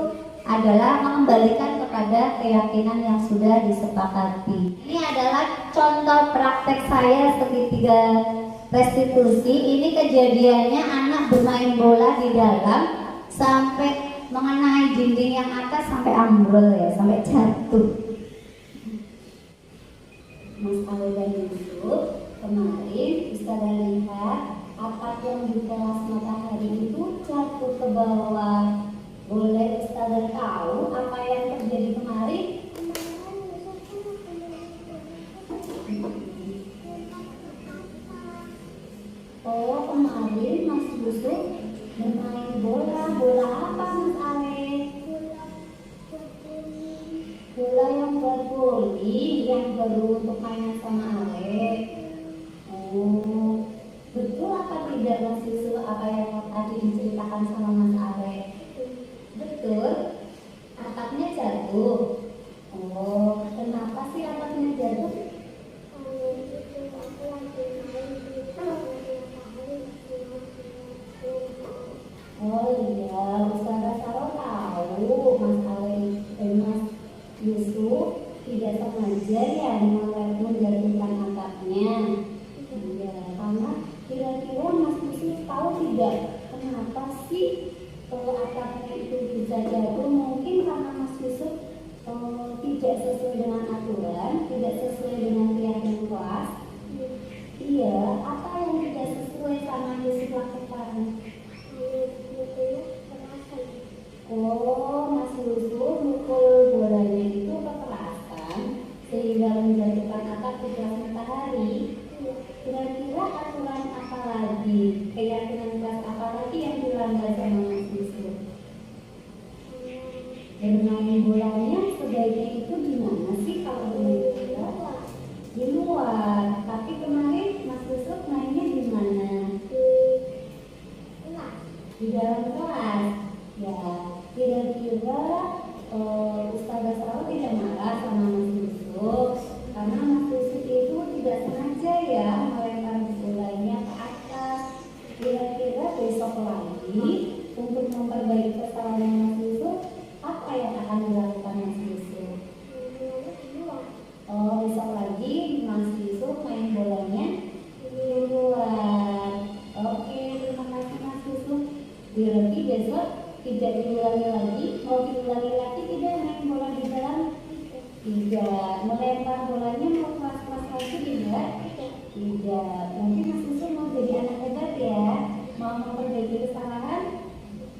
adalah mengembalikan kepada keyakinan yang sudah disepakati. Ini adalah contoh praktek saya segitiga restitusi. Ini kejadiannya anak bermain bola di dalam sampai mengenai dinding yang atas sampai ambrol ya, sampai jatuh. Mas Ale dan Yusuf kemarin bisa lihat apapun di kelas matahari itu jatuh ke bawah. Boleh Ustazah tahu apa yang terjadi kemarin? Oh, kemarin Mas Yusuf bermain bola. Bola apa Mas Ale? Bola yang buat voli, yang baru untuk mainan sama Ale. Oh, betul apa tidak Mas Yusuf apa yang tadi diceritakan sama Mas Ale? Betul, atapnya jatuh. Oh, kenapa sih atapnya jatuh? Oh iya, Ustazah Saro tahu Mas Ale dan Mas Yusuf tidak sengaja ya menjatuhkan atapnya. Iya, karena kira-kira Mas Yusuf tahu tidak kenapa sih atapnya itu bisa jatuh? Mungkin karena Mas Yusuf tidak sesuai dengan aturan, tidak sesuai dengan keyakinan kelas. Iya, apa yang tidak sesuai sama Yusuf lakukan? Oh, Mas Yusuf mukul bolanya itu kekerasan sehingga menjatuhkan atap di kelas matahari. Kira-kira aturan apa lagi, keyakinan kelas apa lagi yang dilanggar sama Mas Yusuf? Bermain bolanya untuk memperbaiki kesalahan Mas Yusuf, apa yang akan dilakukan Mas Yusuf? Oh, besok lagi Mas Yusuf main bolanya di luar. Oke, terima kasih Mas Yusuf. Berarti besok tidak diulangi lagi. Mau diulangi lagi tidak main bola di dalam? Tidak. Melempar bolanya mau kelas-kelas lagi tidak? Tidak. Nanti Mas Yusuf mau jadi anak hebat ya. Mau memperbaiki kesalahan?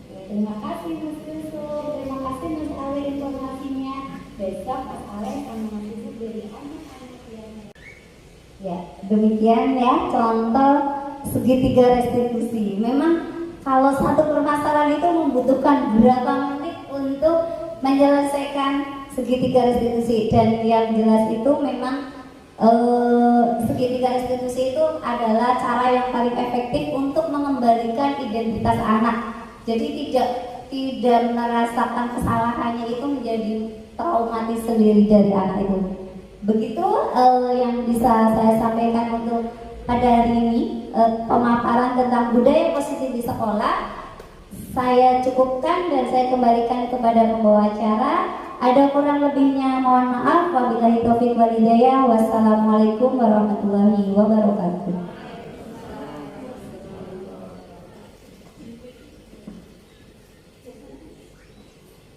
Ya, terima kasih Mas Yusuf. Terima kasih Mas Ale informasinya. Besok Mas Ale sama Mas Yusuf jadi anak-anak yang ya, demikian ya contoh segitiga restitusi. Memang kalau satu permasalahan itu membutuhkan berapa menit untuk menyelesaikan segitiga restitusi, dan yang jelas itu memang segitiga restitusi itu adalah cara yang paling efektif untuk mengembalikan identitas anak. Jadi tidak merasakan kesalahannya itu menjadi traumatis sendiri dari anak itu. Begitu yang bisa saya sampaikan untuk pada hari ini, pemaparan tentang budaya positif di sekolah. Saya cukupkan dan saya kembalikan kepada pembawa acara. Ada kurang lebihnya mohon maaf. Wabillahi taufiq wal hidayah. Wassalamualaikum warahmatullahi wabarakatuh.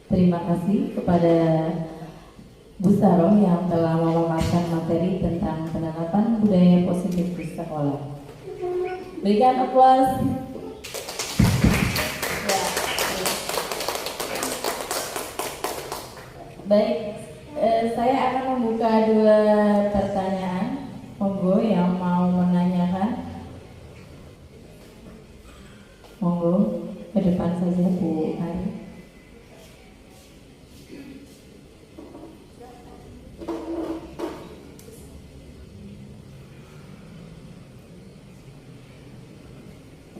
Terima kasih kepada Bu Saroh yang telah memaparkan materi tentang penerapan budaya positif di sekolah. Berikan aplaus. Ya. Baik, saya akan membuka 2 pertanyaan. Monggo yang mau menanyakan. Monggo ke depan saja Bu Ari.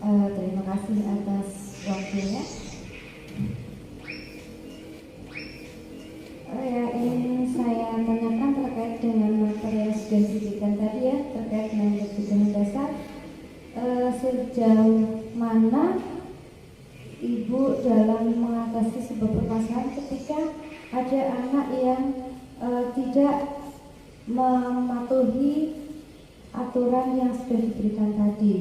Terima kasih atas waktunya. Yang ingin saya tanyakan terkait dengan materi yang sudah diberikan tadi ya, terkait dengan kebutuhan dasar. Sejauh mana Ibu dalam mengatasi sebuah permasalahan ketika ada anak yang tidak mematuhi aturan yang sudah diberikan tadi?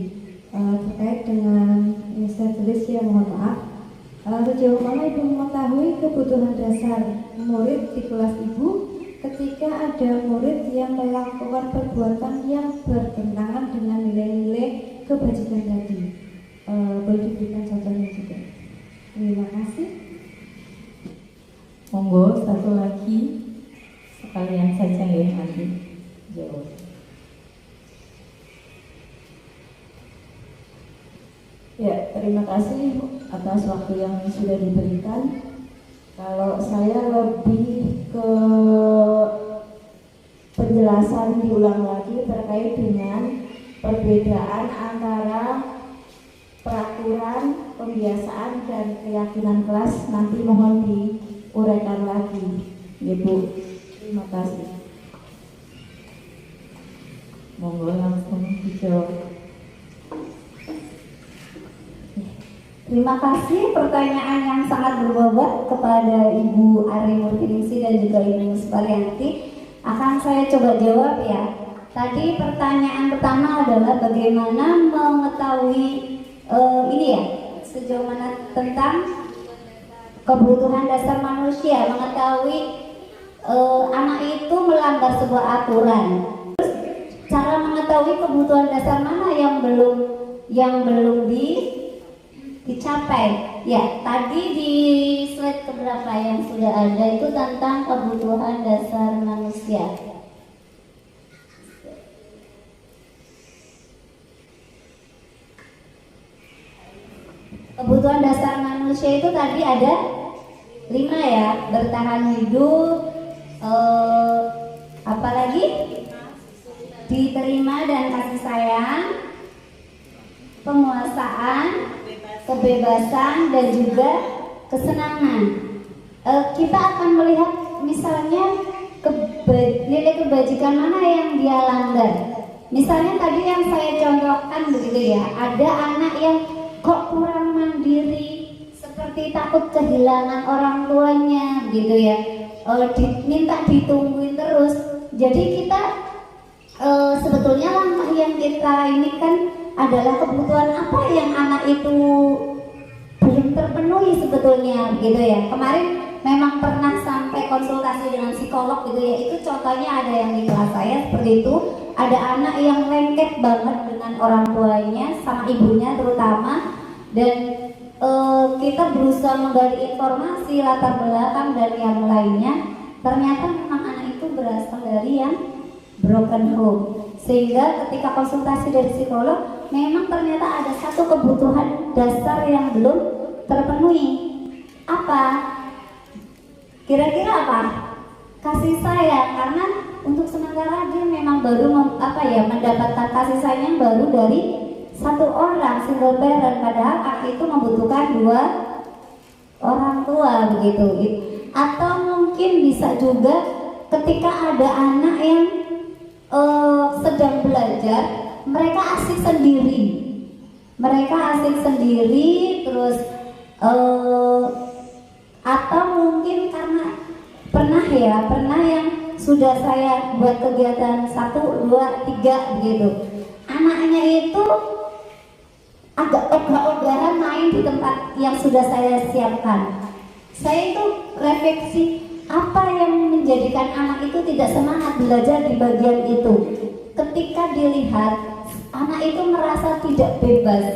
Terkait dengan ini saya tulis ya, mohon maaf. Sejauh mana Ibu mengetahui kebutuhan dasar murid di kelas Ibu ketika ada murid yang melakukan perbuatan yang bertentangan dengan nilai-nilai kebajikan tadi? Boleh diberikan contohnya juga. Terima kasih. Monggo satu lagi sekalian saja ya nanti jawab. Ya, terima kasih atas waktu yang sudah diberikan. Kalau saya lebih ke penjelasan diulang lagi terkait dengan perbedaan antara peraturan, pembiasaan, dan keyakinan kelas. Nanti mohon diuraikan lagi, Ibu. Terima kasih. Monggo langsung dijawab. Terima kasih pertanyaan yang sangat berbobot kepada Ibu Ari Murtiningsih dan juga Ibu Suparyanti. Akan saya coba jawab ya. Tadi pertanyaan pertama adalah bagaimana mengetahui ini ya, sejauh mana tentang kebutuhan dasar manusia, mengetahui anak itu melanggar sebuah aturan. Terus cara mengetahui kebutuhan dasar mana yang belum dicapai. Ya, tadi di slide keberapa yang sudah ada itu tentang kebutuhan dasar manusia. Kebutuhan dasar manusia itu tadi ada 5 ya, bertahan hidup, apalagi diterima dan kasih sayang, penguasaan, kebebasan, dan juga kesenangan. Kita akan melihat misalnya nilai kebajikan mana yang dia langgar. Misalnya tadi yang saya contohkan begitu ya, ada anak yang kok kurang mandiri, seperti seperti takut kehilangan orang tuanya gitu ya, minta ditungguin terus. Jadi kita sebetulnya langkah yang kita ini kan adalah kebutuhan apa yang anak itu belum terpenuhi sebetulnya gitu ya. Kemarin memang pernah sampai konsultasi dengan psikolog gitu ya, itu contohnya ada yang di kelas saya seperti itu, ada anak yang lengket banget dengan orang tuanya sama ibunya terutama, dan kita berusaha menggali informasi latar belakang dan yang lainnya, ternyata memang anak itu berasal dari yang broken home, sehingga ketika konsultasi dari psikolog memang ternyata ada satu kebutuhan dasar yang belum terpenuhi. Apa? Kira-kira apa? Kasih sayang, karena untuk sementara dia memang baru mendapatkan kasih sayang baru dari satu orang, single parent, padahal anak itu membutuhkan 2 orang tua begitu. Atau mungkin bisa juga ketika ada anak yang sedang belajar, mereka asik sendiri, terus atau mungkin karena pernah yang sudah saya buat kegiatan 1, 2, 3 begitu, anaknya itu agak ogah-ogahan main di tempat yang sudah saya siapkan. Saya itu refleksi apa yang menjadikan anak itu tidak semangat belajar di bagian itu. Ketika dilihat anak itu merasa tidak bebas,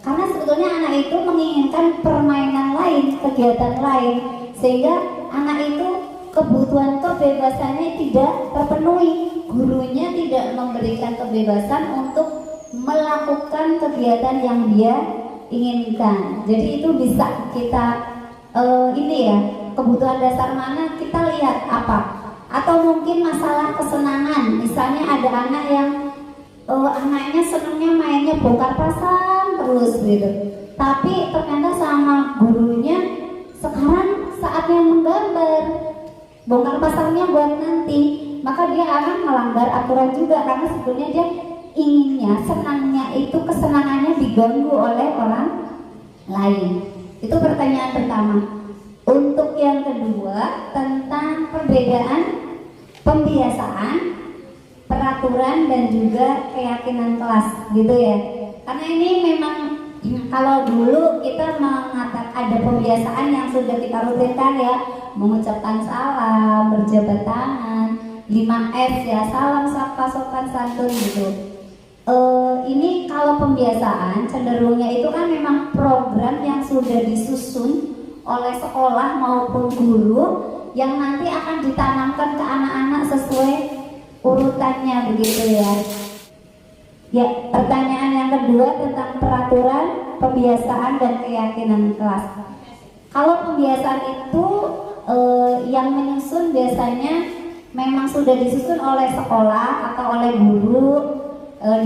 karena sebetulnya anak itu menginginkan permainan lain, kegiatan lain, sehingga anak itu kebutuhan kebebasannya tidak terpenuhi. Gurunya tidak memberikan kebebasan untuk melakukan kegiatan yang dia inginkan. Jadi itu bisa kita kebutuhan dasar mana kita lihat apa. Atau mungkin masalah kesenangan, misalnya ada anak yang anaknya senangnya mainnya bongkar pasang terus gitu, tapi ternyata sama gurunya sekarang saatnya menggambar, bongkar pasangnya buat nanti, maka dia akan melanggar aturan juga, karena sebetulnya dia inginnya, senangnya itu kesenangannya diganggu oleh orang lain. Itu pertanyaan pertama. Untuk yang kedua, tentang perbedaan pembiasaan, peraturan dan juga keyakinan kelas gitu ya. Karena ini memang kalau dulu kita mengatakan ada pembiasaan yang sudah kita rutinkan ya, mengucapkan salam, berjabat tangan, 5S ya, salam, sapa, sopan, santun gitu. Ini kalau pembiasaan cenderungnya itu kan memang program yang sudah disusun oleh sekolah maupun guru yang nanti akan ditanamkan ke anak-anak sesuai urutannya begitu ya. Ya, pertanyaan yang kedua tentang peraturan, pembiasaan dan keyakinan kelas. Kalau pembiasaan itu yang menyusun biasanya memang sudah disusun oleh sekolah atau oleh guru,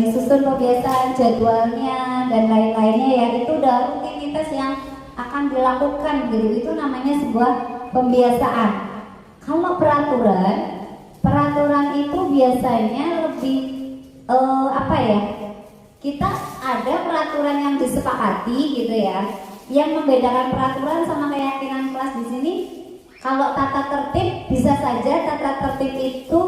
disusun pembiasaan jadwalnya dan lain-lainnya ya, itu udah rutinitas yang akan dilakukan gitu, itu namanya sebuah pembiasaan. Kalau peraturan itu biasanya lebih kita ada peraturan yang disepakati gitu ya, yang membedakan peraturan sama keyakinan kelas di sini. Kalau tata tertib bisa saja tata tertib itu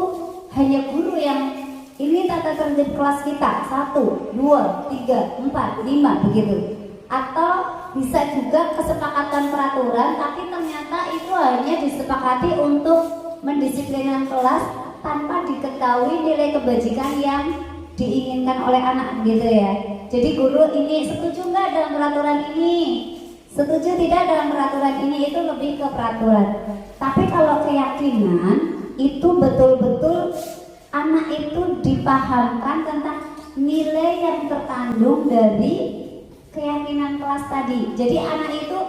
hanya guru yang ini tata tertib kelas kita 1, 2, 3, 4, 5 begitu. Atau bisa juga kesepakatan peraturan tapi ternyata itu hanya disepakati untuk mendisiplinkan kelas tanpa diketahui nilai kebajikan yang diinginkan oleh anak gitu ya. Jadi guru ini setuju nggak dalam peraturan ini? Setuju tidak dalam peraturan ini, itu lebih ke peraturan. Tapi kalau keyakinan itu betul-betul anak itu dipahamkan tentang nilai yang terkandung dari keyakinan kelas tadi. Jadi anak itu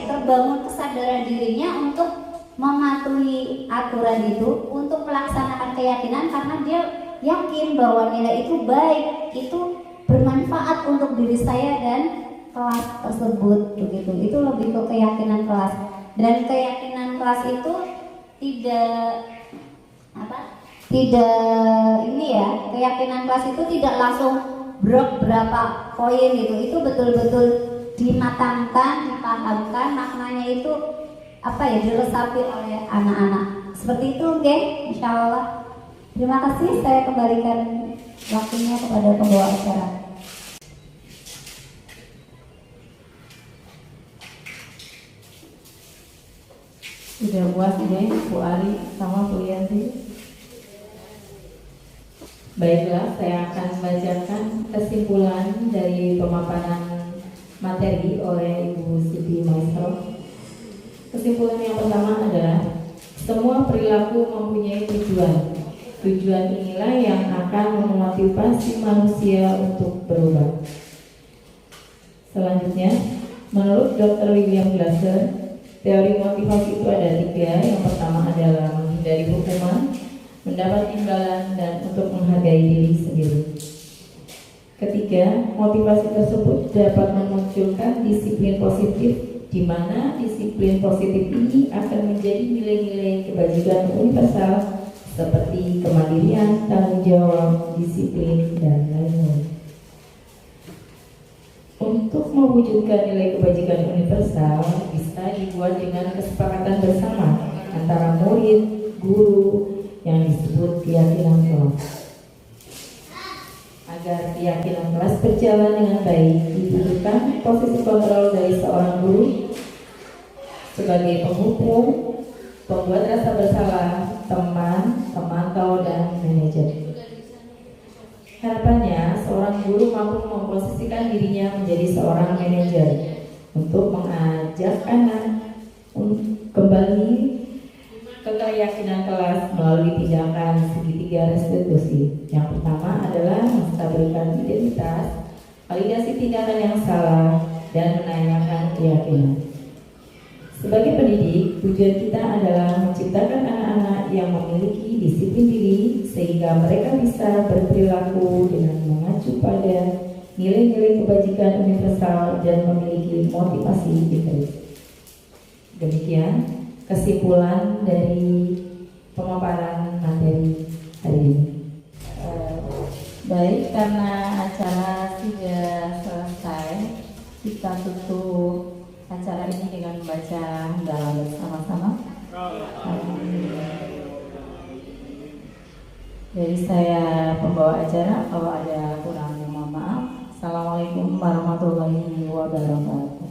terbangun kesadaran dirinya untuk mematuhi aturan itu, untuk melaksanakan keyakinan karena dia yakin bahwa nilai itu baik, itu bermanfaat untuk diri saya dan kelas tersebut begitu. Itu lebih ke keyakinan kelas. Dan keyakinan kelas itu keyakinan kelas itu tidak langsung berapa poin gitu. Itu betul-betul dimatangkan, dipahamkan, maknanya itu diresapi oleh anak-anak. Seperti itu, oke? Insya Allah. Terima kasih, saya kembalikan waktunya kepada pembawa acara. Sudah puas deh Bu Ari sama Bu Yanti? Baiklah, saya akan membacakan kesimpulan dari pemaparan materi oleh Ibu Siti Maisro. Kesimpulan yang pertama adalah semua perilaku mempunyai tujuan. Tujuan inilah yang akan memotivasi manusia untuk berubah. Selanjutnya, menurut Dr. William Glasser, teori motivasi itu ada 3. Yang pertama adalah menghindari hukuman, mendapat imbalan, dan untuk menghargai diri sendiri. Ketiga, motivasi tersebut dapat memunculkan disiplin positif, di mana disiplin positif ini akan menjadi nilai-nilai kebajikan universal seperti kemandirian, tanggung jawab, disiplin, dan lain-lain. Untuk mewujudkan nilai kebajikan universal bisa dibuat dengan kesepakatan bersama antara murid, guru, yang disebut keyakinan kelas. Agar keyakinan kelas berjalan dengan baik, dibutuhkan posisi kontrol dari seorang guru sebagai penghukum, pembuat rasa bersalah, teman, pemantau, dan manajer. Harapannya, seorang guru mampu memposisikan dirinya menjadi seorang manajer untuk mengajak anak kembali ke keyakinan kelas melalui tindakan segitiga restitusi. Yang pertama adalah menstabilkan identitas, validasi tindakan yang salah, dan menanyakan keyakinan. Sebagai pendidik, tujuan kita adalah menciptakan anak-anak yang memiliki disiplin diri sehingga mereka bisa berperilaku dengan mengacu pada nilai-nilai kebajikan universal dan memiliki motivasi diri. Demikian kesimpulan dari pemaparan materi hari ini. Baik, karena acara sudah selesai, kita tutup acara ini dengan membaca hamdalah bersama-sama. Dari saya pembawa acara, kalau ada kurangnya mohon maaf. Assalamualaikum warahmatullahi wabarakatuh.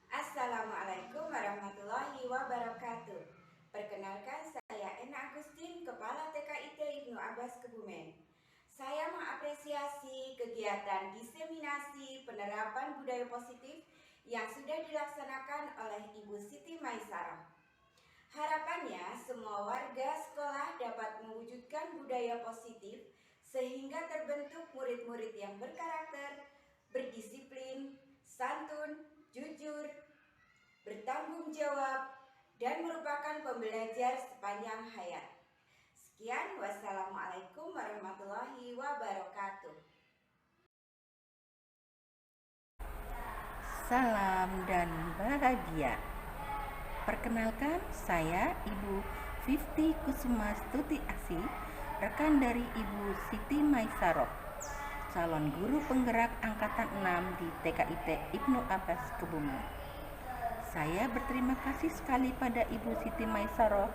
Assalamualaikum warahmatullahi wabarakatuh. Perkenalkan, saya Ena Agustin, Kepala TKIT Ibnu Abbas Kebumen. Saya mengapresiasi kegiatan diseminasi penerapan budaya positif yang sudah dilaksanakan oleh Ibu Siti Maisarah. Harapannya semua warga sekolah dapat mewujudkan budaya positif sehingga terbentuk murid-murid yang berkarakter, berdisiplin, santun, jujur, bertanggung jawab, dan merupakan pembelajar sepanjang hayat. Sekian, wassalamualaikum warahmatullahi wabarakatuh. Salam dan bahagia. Perkenalkan, saya Ibu Fifty Kusuma Stuti Asi, rekan dari Ibu Siti Maisarah, calon guru penggerak angkatan 6 di TKIT Ibnu Abbas Kebumen. Saya berterima kasih sekali pada Ibu Siti Maisarah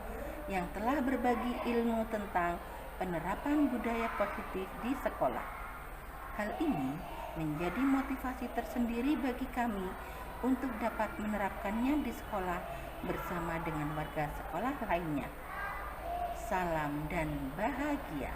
yang telah berbagi ilmu tentang penerapan budaya positif di sekolah. Hal ini menjadi motivasi tersendiri bagi kami untuk dapat menerapkannya di sekolah bersama dengan warga sekolah lainnya. Salam dan bahagia.